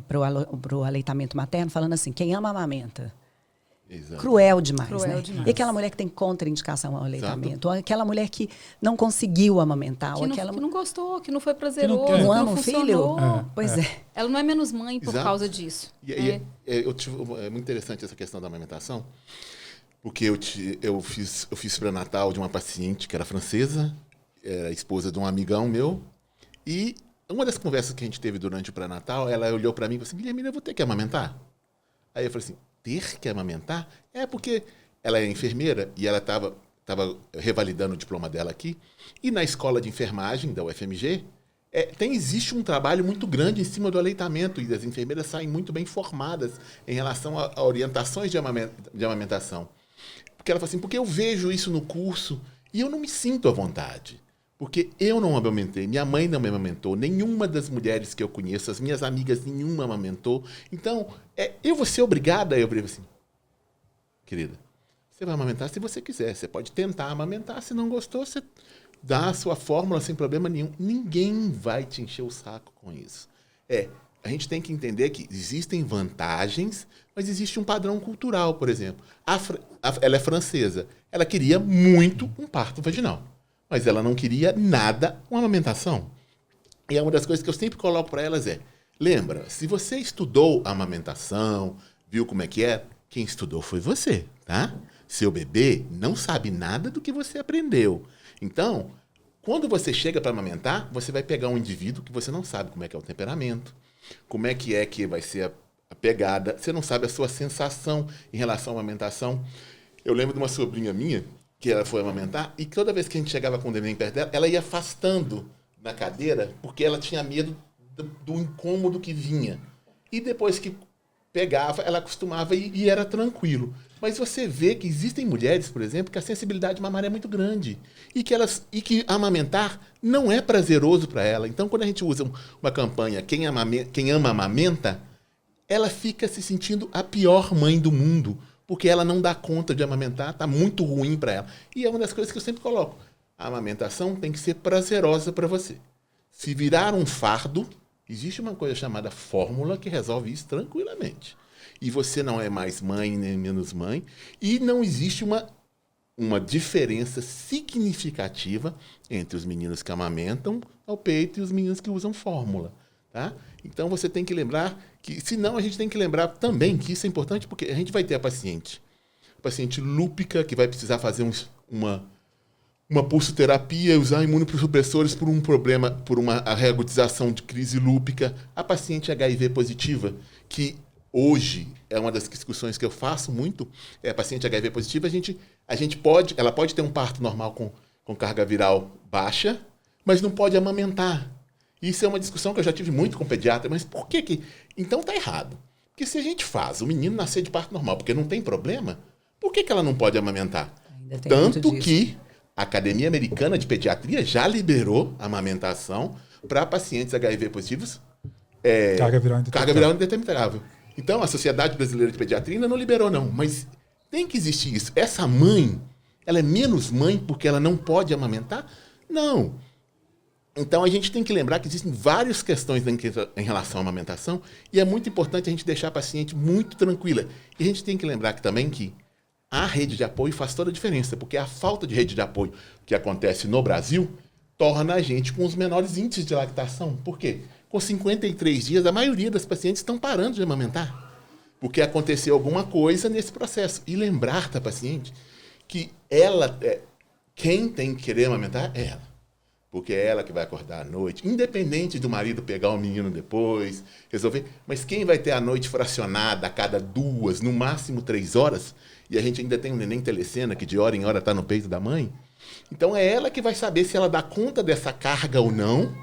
para o aleitamento materno, falando assim, quem ama amamenta. Exato. Cruel demais, né? Demais. E aquela mulher que tem contraindicação ao aleitamento, ou aquela mulher que não conseguiu amamentar, que não gostou, que não foi prazeroso, que não ama o filho. Pois é. Ela não é menos mãe por causa disso. É muito interessante essa questão da amamentação, porque eu fiz pré-natal de uma paciente que era francesa, era esposa de um amigão meu, e uma das conversas que a gente teve durante o pré-natal, ela olhou para mim e falou assim, Guilherme, eu vou ter que amamentar? Aí eu falei assim, ter que amamentar? Porque ela é enfermeira e ela estava revalidando o diploma dela aqui. E na escola de enfermagem da UFMG, existe um trabalho muito grande em cima do aleitamento e as enfermeiras saem muito bem formadas em relação a orientações de amamentação. Porque ela falou assim, porque eu vejo isso no curso e eu não me sinto à vontade. Porque eu não amamentei, minha mãe não me amamentou, nenhuma das mulheres que eu conheço, as minhas amigas, nenhuma amamentou. Então, eu vou ser obrigada, eu falei assim, querida. Você vai amamentar se você quiser. Você pode tentar amamentar. Se não gostou, você dá a sua fórmula sem problema nenhum. Ninguém vai te encher o saco com isso. A gente tem que entender que existem vantagens, mas existe um padrão cultural, por exemplo. Ela é francesa. Ela queria muito um parto vaginal, mas ela não queria nada uma amamentação. E uma das coisas que eu sempre coloco para elas lembra, se você estudou a amamentação, viu como é que é, quem estudou foi você, tá? Seu bebê não sabe nada do que você aprendeu. Então, quando você chega para amamentar, você vai pegar um indivíduo que você não sabe como é que é o temperamento, como é que vai ser a pegada, você não sabe a sua sensação em relação à amamentação. Eu lembro de uma sobrinha minha, que ela foi amamentar, e toda vez que a gente chegava com o neném perto dela, ela ia afastando na cadeira, porque ela tinha medo do incômodo que vinha. E depois que pegava, ela acostumava e era tranquilo. Mas você vê que existem mulheres, por exemplo, que a sensibilidade mamária é muito grande e que amamentar não é prazeroso para ela. Então, quando a gente usa uma campanha quem ama amamenta, ela fica se sentindo a pior mãe do mundo, porque ela não dá conta de amamentar, está muito ruim para ela. E é uma das coisas que eu sempre coloco. A amamentação tem que ser prazerosa para você. Se virar um fardo, existe uma coisa chamada fórmula que resolve isso tranquilamente. E você não é mais mãe nem menos mãe. E não existe uma diferença significativa entre os meninos que amamentam ao peito e os meninos que usam fórmula. Tá? Então você tem que lembrar que, senão a gente tem que lembrar também que isso é importante, porque a gente vai ter a paciente lúpica, que vai precisar fazer uma pulsoterapia, usar imunossupressores por um problema, por uma reagudização de crise lúpica. A paciente HIV positiva, que hoje é uma das discussões que eu faço muito, a paciente HIV positiva, ela pode ter um parto normal com carga viral baixa, mas não pode amamentar. Isso é uma discussão que eu já tive muito com pediatra, mas por que? Então tá errado. Porque se a gente faz o menino nascer de parto normal, porque não tem problema, por que ela não pode amamentar? Tanto que a Academia Americana de Pediatria já liberou a amamentação para pacientes HIV positivos. Carga viral indeterminável. Então, a Sociedade Brasileira de Pediatria ainda não liberou, não. Mas tem que existir isso. Essa mãe, ela é menos mãe porque ela não pode amamentar? Não. Então, a gente tem que lembrar que existem várias questões em relação à amamentação e é muito importante a gente deixar a paciente muito tranquila. E a gente tem que lembrar também que a rede de apoio faz toda a diferença, porque a falta de rede de apoio que acontece no Brasil torna a gente com os menores índices de lactação. Por quê? Com 53 dias, a maioria das pacientes estão parando de amamentar, porque aconteceu alguma coisa nesse processo. E lembrar da paciente que quem tem que querer amamentar é ela. Porque é ela que vai acordar à noite, independente do marido pegar o menino depois, resolver. Mas quem vai ter a noite fracionada a cada 2, no máximo 3 horas, e a gente ainda tem um neném telecena que de hora em hora está no peito da mãe, então é ela que vai saber se ela dá conta dessa carga ou não,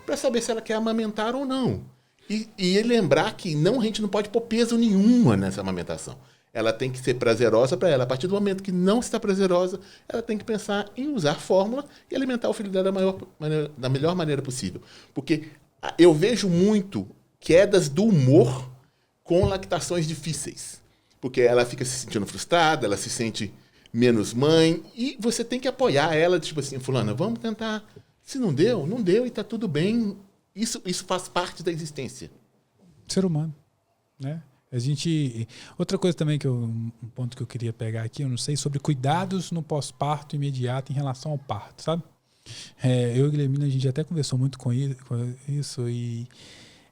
para saber se ela quer amamentar ou não. E lembrar que a gente não pode pôr peso nenhuma nessa amamentação. Ela tem que ser prazerosa para ela. A partir do momento que não está prazerosa, ela tem que pensar em usar fórmula e alimentar o filho dela da melhor maneira possível. Porque eu vejo muito quedas do humor com lactações difíceis. Porque ela fica se sentindo frustrada, ela se sente menos mãe, e você tem que apoiar ela, tipo assim, fulana, vamos tentar. Se não deu, não deu e está tudo bem. Isso faz parte da existência. Ser humano, né? Outra coisa também um ponto que eu queria pegar aqui, eu não sei, sobre cuidados no pós-parto imediato em relação ao parto, sabe? Eu e Guilhermina, a gente até conversou muito com isso e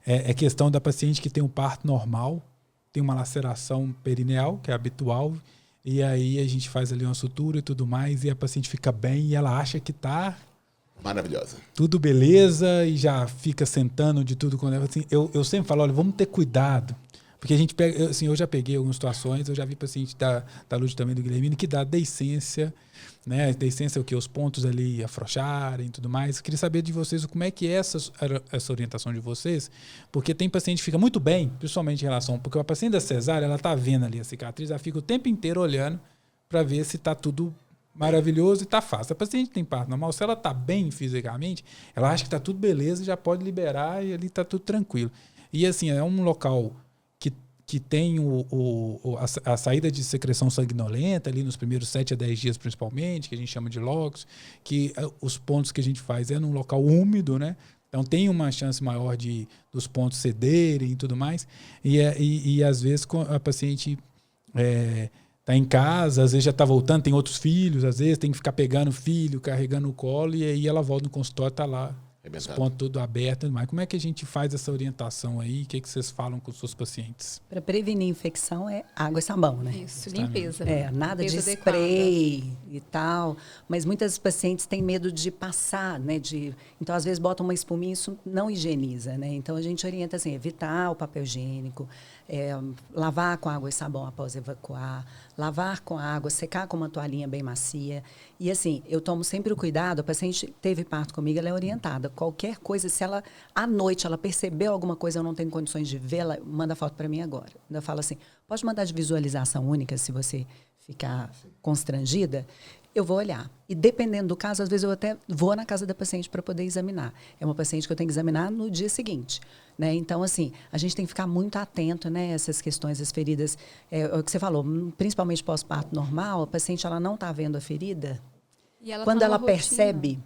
é questão da paciente que tem um parto normal, tem uma laceração perineal, que é habitual, e aí a gente faz ali uma sutura e tudo mais, e a paciente fica bem e ela acha que tá maravilhosa. Tudo beleza e já fica sentando de tudo. Assim, eu sempre falo, olha, vamos ter cuidado. Porque a gente pega, assim, eu já peguei algumas situações, eu já vi paciente da Lúcia também, do Guilhermino, que dá deiscência, né? Deiscência é o que? Os pontos ali afrouxarem e tudo mais. Eu queria saber de vocês como é que é essa orientação de vocês, porque tem paciente que fica muito bem, principalmente em relação, porque a paciente da cesárea, ela tá vendo ali a cicatriz, ela fica o tempo inteiro olhando para ver se tá tudo maravilhoso e tá fácil. A paciente tem parto normal, se ela tá bem fisicamente, ela acha que tá tudo beleza, já pode liberar e ali tá tudo tranquilo. E assim, é um local que que tem a saída de secreção sanguinolenta ali nos primeiros 7 a 10 dias principalmente, que a gente chama de locos, que os pontos que a gente faz é num local úmido, né? Então tem uma chance maior dos pontos cederem e tudo mais. E às vezes a paciente está em casa, às vezes já está voltando, tem outros filhos, às vezes tem que ficar pegando o filho, carregando o colo, e aí ela volta no consultório, está lá. Os pontos tudo abertos, mas como é que a gente faz essa orientação aí? O que vocês falam com os seus pacientes? Para prevenir infecção é água e sabão, né? Isso, limpeza. Nada limpeza de spray e tal. Mas muitas pacientes têm medo de passar, né? Então, às vezes, botam uma espuminha e isso não higieniza, né? Então, a gente orienta assim, evitar o papel higiênico, lavar com água e sabão após evacuar, lavar com água, secar com uma toalhinha bem macia. E assim, eu tomo sempre o cuidado, a paciente teve parto comigo, ela é orientada. Qualquer coisa, se ela, à noite, ela percebeu alguma coisa, eu não tenho condições de ver, ela manda foto para mim agora. Ainda fala assim, pode mandar de visualização única, se você ficar constrangida, eu vou olhar. E dependendo do caso, às vezes eu até vou na casa da paciente para poder examinar. É uma paciente que eu tenho que examinar no dia seguinte. Né? Então, assim, a gente tem que ficar muito atento, né? Essas questões, as feridas. É o que você falou, principalmente pós-parto normal, a paciente ela não está vendo a ferida. E ela quando tá ela numa percebe,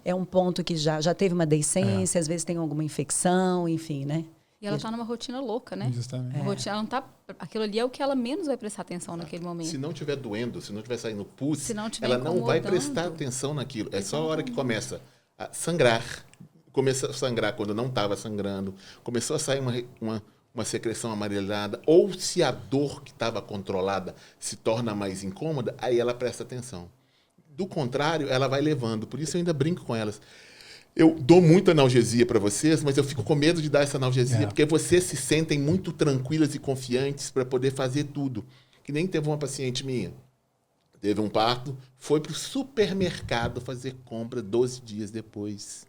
é um ponto que já teve uma deiscência, às vezes tem alguma infecção, enfim, né? E ela está numa rotina louca, né? Justamente. Rotina, ela não tá, aquilo ali é o que ela menos vai prestar atenção naquele momento. Se não estiver doendo, se não estiver saindo pus, Se não tiver ela não vai incomodando. prestar atenção naquilo. É só a hora que começa a sangrar. Começa a sangrar quando não estava sangrando. Começou a sair uma secreção amarelada. Ou se a dor que estava controlada se torna mais incômoda, aí ela presta atenção. Do contrário, ela vai levando. Por isso eu ainda brinco com elas. Eu dou muita analgesia para vocês, mas eu fico com medo de dar essa analgesia, porque vocês se sentem muito tranquilas e confiantes para poder fazer tudo. Que nem teve uma paciente minha, teve um parto, foi para o supermercado fazer compra 12 dias depois.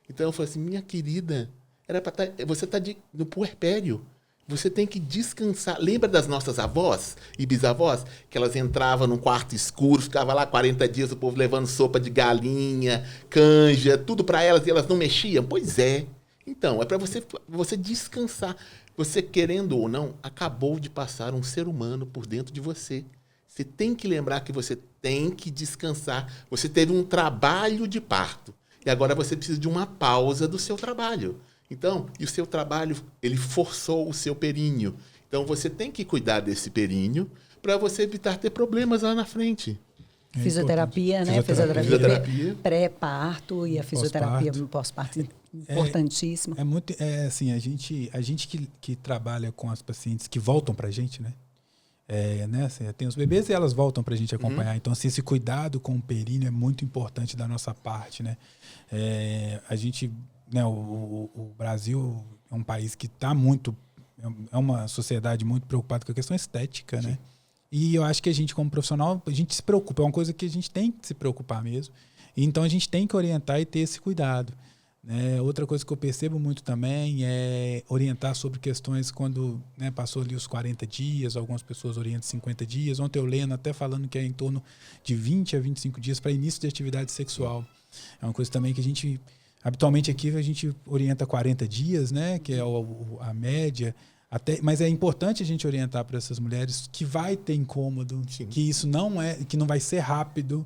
Então eu falei assim, minha querida, era para você está no puerpério. Você tem que descansar. Lembra das nossas avós e bisavós? Que elas entravam num quarto escuro, ficavam lá 40 dias, o povo levando sopa de galinha, canja, tudo para elas, e elas não mexiam? Pois é. Então, é para você descansar. Você, querendo ou não, acabou de passar um ser humano por dentro de você. Você tem que lembrar que você tem que descansar. Você teve um trabalho de parto. E agora você precisa de uma pausa do seu trabalho. Então, e o seu trabalho, ele forçou o seu períneo. Então, você tem que cuidar desse períneo para você evitar ter problemas lá na frente. Fisioterapia, né? Fisioterapia pré-parto e a fisioterapia pós-parto, importantíssimo. É muito, assim, a gente que trabalha com as pacientes que voltam para a gente, né? Né? Assim, tem os bebês e elas voltam para a gente acompanhar. Então, assim, esse cuidado com o períneo é muito importante da nossa parte, né? A gente... Né, o Brasil é um país que está muito... É uma sociedade muito preocupada com a questão estética, né? E eu acho que a gente, como profissional, a gente se preocupa. É uma coisa que a gente tem que se preocupar mesmo. E então, a gente tem que orientar e ter esse cuidado. Né? Outra coisa que eu percebo muito também é orientar sobre questões quando, né, passou ali os 40 dias, algumas pessoas orientam 50 dias. Ontem eu lendo até falando que é em torno de 20 a 25 dias para início de atividade sexual. É uma coisa também que a gente... Habitualmente aqui a gente orienta 40 dias, né, que é a média, mas é importante a gente orientar para essas mulheres que vai ter incômodo, que isso que não vai ser rápido,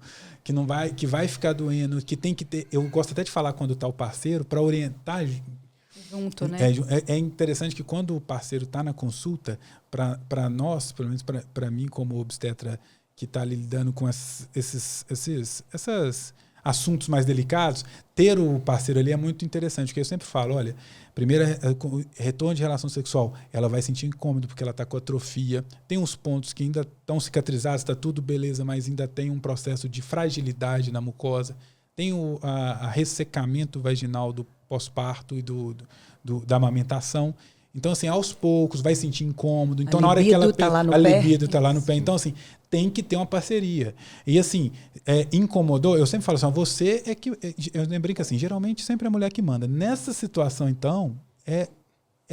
que vai ficar doendo, que tem que ter. Eu gosto até de falar quando está o parceiro para orientar junto, né? É interessante que quando o parceiro está na consulta, para nós, pelo menos para mim como obstetra que está lidando com esses assuntos mais delicados, ter o parceiro ali é muito interessante, porque eu sempre falo, olha, primeiro, retorno de relação sexual, ela vai sentir incômodo porque ela está com atrofia, tem uns pontos que ainda estão cicatrizados, está tudo beleza, mas ainda tem um processo de fragilidade na mucosa, tem o ressecamento vaginal do pós-parto e da amamentação. Então, assim, aos poucos, vai sentir incômodo. Então, na hora que ela... A libido está lá no pé. Então, assim, tem que ter uma parceria. E, assim, incomodou... Eu sempre falo assim, você é que... Eu lembrei que, assim, geralmente sempre é a mulher que manda. Nessa situação, então, é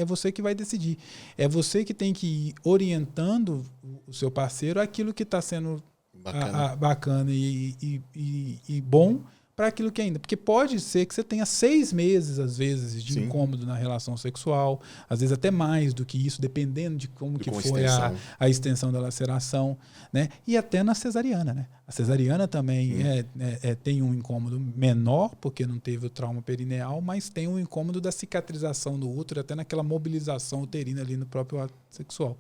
você que vai decidir. É você que tem que ir orientando o seu parceiro aquilo que está sendo bacana e bom para aquilo que ainda. Porque pode ser que você tenha 6 meses, às vezes, de Sim. incômodo na relação sexual, às vezes até mais do que isso, dependendo de como que foi a extensão da laceração, né? E até na cesariana, né? A cesariana também tem um incômodo menor, porque não teve o trauma perineal, mas tem um incômodo da cicatrização do útero, até naquela mobilização uterina ali no próprio ato sexual.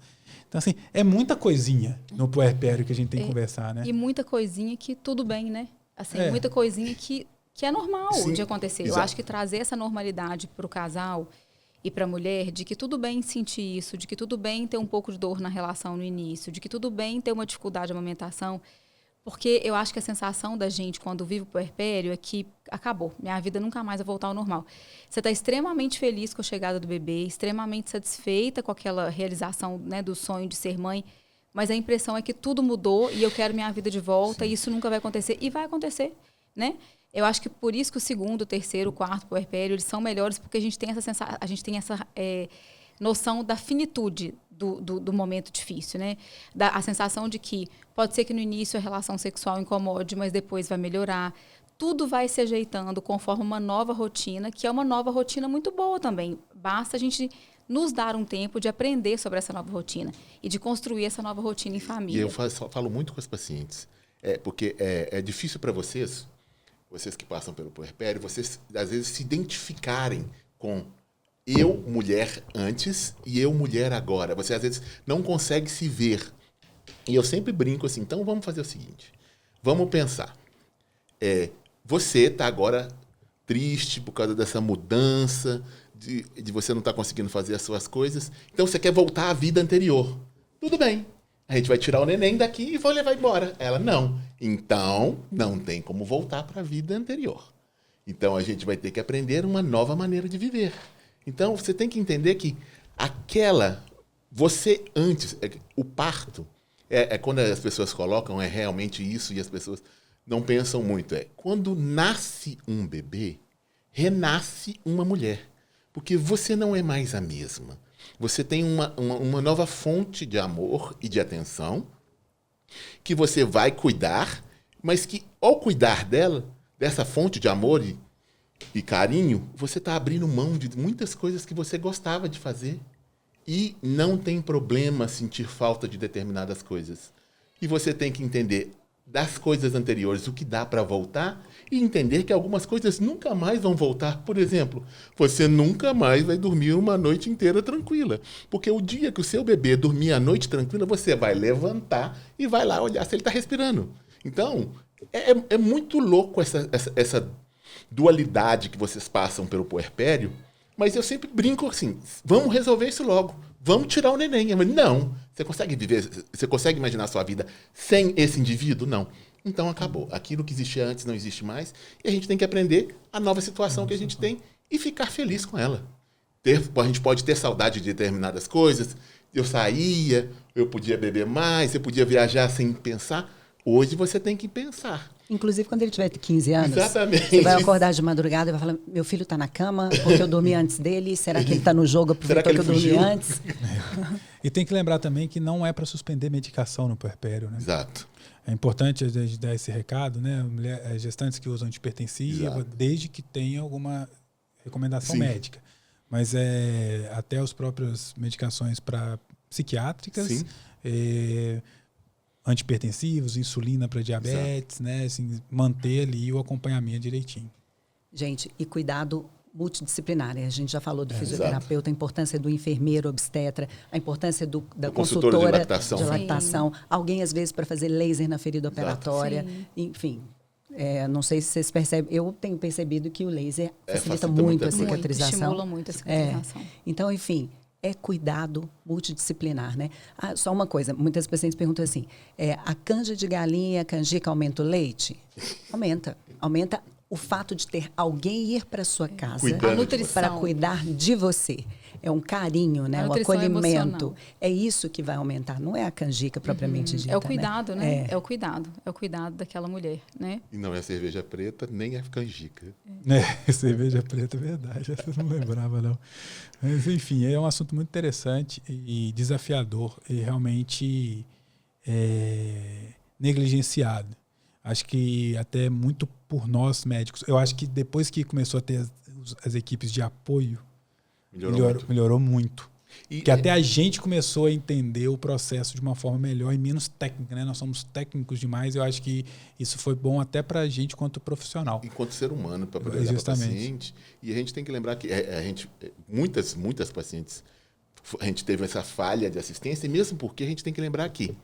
Então, assim, é muita coisinha no puerpério que a gente tem que conversar, né? E muita coisinha que tudo bem, né? Assim, muita coisinha que é normal de acontecer. Exato. Eu acho que trazer essa normalidade para o casal e para a mulher, de que tudo bem sentir isso, de que tudo bem ter um pouco de dor na relação no início, de que tudo bem ter uma dificuldade de amamentação, porque eu acho que a sensação da gente quando vive o puerpério é que acabou, minha vida nunca mais vai voltar ao normal. Você está extremamente feliz com a chegada do bebê, extremamente satisfeita com aquela realização, né, do sonho de ser mãe, mas a impressão é que tudo mudou e eu quero minha vida de volta. Sim. E isso nunca vai acontecer. E vai acontecer, né? Eu acho que por isso que o segundo, o terceiro, o quarto puerpério, eles são melhores, porque a gente tem essa noção da finitude do momento difícil, né? A sensação de que pode ser que no início a relação sexual incomode, mas depois vai melhorar. Tudo vai se ajeitando conforme uma nova rotina, que é uma nova rotina muito boa também. Basta a gente nos dar um tempo de aprender sobre essa nova rotina e de construir essa nova rotina em família. E eu falo muito com as pacientes, porque é difícil para vocês que passam pelo puerpério, vocês às vezes se identificarem com eu, mulher, antes e eu, mulher, agora. Você às vezes não consegue se ver. E eu sempre brinco assim, então vamos fazer o seguinte, vamos pensar. Você está agora triste por causa dessa mudança, de você não estar conseguindo fazer as suas coisas. Então, você quer voltar à vida anterior. Tudo bem. A gente vai tirar o neném daqui e vou levar embora. Ela, não. Então, não tem como voltar para a vida anterior. Então, a gente vai ter que aprender uma nova maneira de viver. Então, você tem que entender que você antes, o parto, quando as pessoas colocam, é realmente isso e as pessoas não pensam muito. Quando nasce um bebê, renasce uma mulher. Porque você não é mais a mesma. Você tem uma nova fonte de amor e de atenção que você vai cuidar, mas que, ao cuidar dessa fonte de amor e carinho, você está abrindo mão de muitas coisas que você gostava de fazer. E não tem problema sentir falta de determinadas coisas. E você tem que entender das coisas anteriores o que dá para voltar e entender que algumas coisas nunca mais vão voltar. Por exemplo, você nunca mais vai dormir uma noite inteira tranquila. Porque o dia que o seu bebê dormir a noite tranquila, você vai levantar e vai lá olhar se ele está respirando. Então, é muito louco essa dualidade que vocês passam pelo puerpério, mas eu sempre brinco assim, vamos resolver isso logo. Vamos tirar o neném. Eu falo, não. Você consegue viver, você consegue imaginar a sua vida sem esse indivíduo? Não. Então acabou. Aquilo que existia antes não existe mais. E a gente tem que aprender a nova situação que a gente tem e ficar feliz com ela. A gente pode ter saudade de determinadas coisas. Eu saía, eu podia beber mais, eu podia viajar sem pensar. Hoje você tem que pensar. Inclusive, quando ele tiver 15 anos, exatamente, você vai acordar de madrugada e vai falar, meu filho está na cama porque eu dormi antes dele, será que ele está no jogo, aproveitou que eu dormi antes? E tem que lembrar também que não é para suspender medicação no puerpério, né? Exato. É importante a gente dar esse recado, né? Gestantes que usam antipertensiva, desde que tenha alguma recomendação médica. Mas até as próprias medicações para psiquiátricas, antipertensivos, insulina para diabetes, né? Assim, manter ali o acompanhamento direitinho. Gente, e cuidado multidisciplinar. A gente já falou do fisioterapeuta, a importância do enfermeiro obstetra, a importância da consultora de lactação. Alguém, às vezes, para fazer laser na ferida operatória. Enfim, não sei se vocês percebem. Eu tenho percebido que o laser facilita muito a cicatrização. Estimula muito a cicatrização. Então, enfim, cuidado multidisciplinar, né? Só uma coisa, muitas pacientes perguntam assim, a canja de galinha e a canjica aumenta o leite? Aumenta. Aumenta o fato de ter alguém ir para sua casa para cuidar de você. É um carinho, né? O acolhimento. Emocional. É isso que vai aumentar, não é a canjica propriamente dita. É o cuidado, né? É o cuidado. É o cuidado daquela mulher, né? E não é a cerveja preta, nem a canjica. Cerveja preta, é verdade. Essa eu não lembrava, não. Mas, enfim, é um assunto muito interessante e desafiador e realmente negligenciado. Acho que até muito por nós médicos. Eu acho que depois que começou a ter as equipes de apoio, melhorou muito. Que até a gente começou a entender o processo de uma forma melhor e menos técnica, né? Nós somos técnicos demais. Eu acho que isso foi bom até para a gente quanto profissional. Enquanto ser humano, para poder olhar para o paciente. E a gente tem que lembrar que muitas pacientes, a gente teve essa falha de assistência, e mesmo porque a gente tem que lembrar que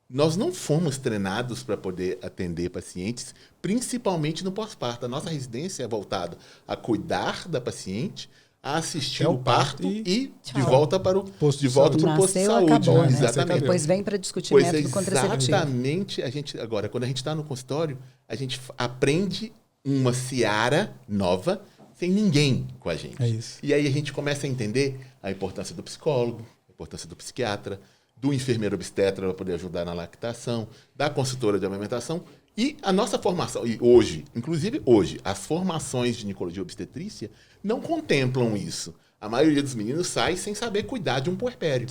nós não fomos treinados para poder atender pacientes, principalmente no pós-parto. A nossa residência é voltada a cuidar da paciente, a assistir o parto e de volta para o posto de saúde. Acabou, né? Exatamente. Depois vem para discutir método contraceptivo. Exatamente. Agora, quando a gente está no consultório, a gente aprende uma seara nova sem ninguém com a gente. É isso. E aí a gente começa a entender a importância do psicólogo, a importância do psiquiatra, do enfermeiro obstetra para poder ajudar na lactação, da consultora de amamentação. E a nossa formação, e hoje, as formações de ginecologia e obstetrícia não contemplam isso. A maioria dos meninos sai sem saber cuidar de um puerpério.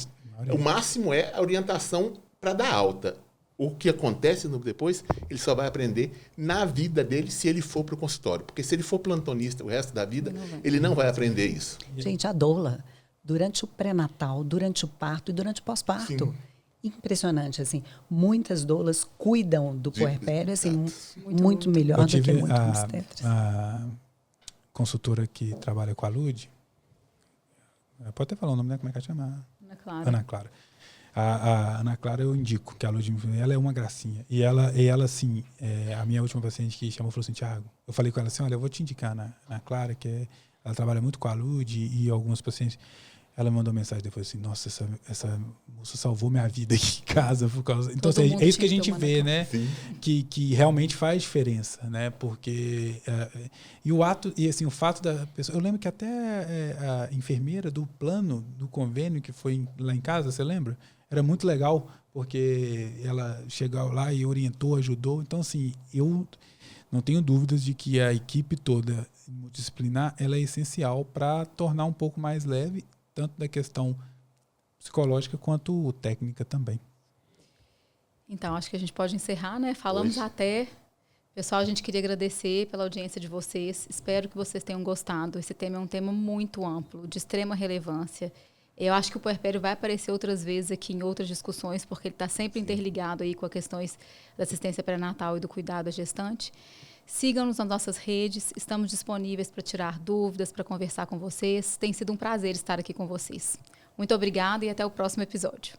O máximo é a orientação para dar alta. O que acontece depois, ele só vai aprender na vida dele se ele for para o consultório. Porque se ele for plantonista o resto da vida, ele não vai aprender isso. Gente, a doula, durante o pré-natal, durante o parto e durante o pós-parto. Impressionante, assim. Muitas doulas cuidam do puerpério, assim, muito melhor do que muitos obstetras. A consultora que trabalha com a Lud, pode até falar o nome, né? Como é que ela chama? Ana Clara. A Ana Clara eu indico, que a Lud, ela é uma gracinha. E ela assim, a minha última paciente que chamou falou assim, Thiago, eu falei com ela assim, olha, eu vou te indicar na Ana Clara, ela trabalha muito com a Lud e algumas pacientes. Ela mandou mensagem depois assim, nossa, essa moça salvou minha vida aqui em casa por causa. Então, assim, é isso que a gente vê, né? Que realmente faz diferença, né? Porque o fato da pessoa. Eu lembro que até a enfermeira do plano, do convênio que foi lá em casa, você lembra? Era muito legal, porque ela chegou lá e orientou, ajudou. Então, assim, eu não tenho dúvidas de que a equipe toda multidisciplinar ela é essencial para tornar um pouco mais leve, tanto da questão psicológica quanto técnica também. Então, acho que a gente pode encerrar, né? Falamos até. Pessoal, a gente queria agradecer pela audiência de vocês. Espero que vocês tenham gostado. Esse tema é um tema muito amplo, de extrema relevância. Eu acho que o puerpério vai aparecer outras vezes aqui em outras discussões, porque ele está sempre interligado aí com as questões da assistência pré-natal e do cuidado à gestante. Sigam-nos nas nossas redes, estamos disponíveis para tirar dúvidas, para conversar com vocês. Tem sido um prazer estar aqui com vocês. Muito obrigada e até o próximo episódio.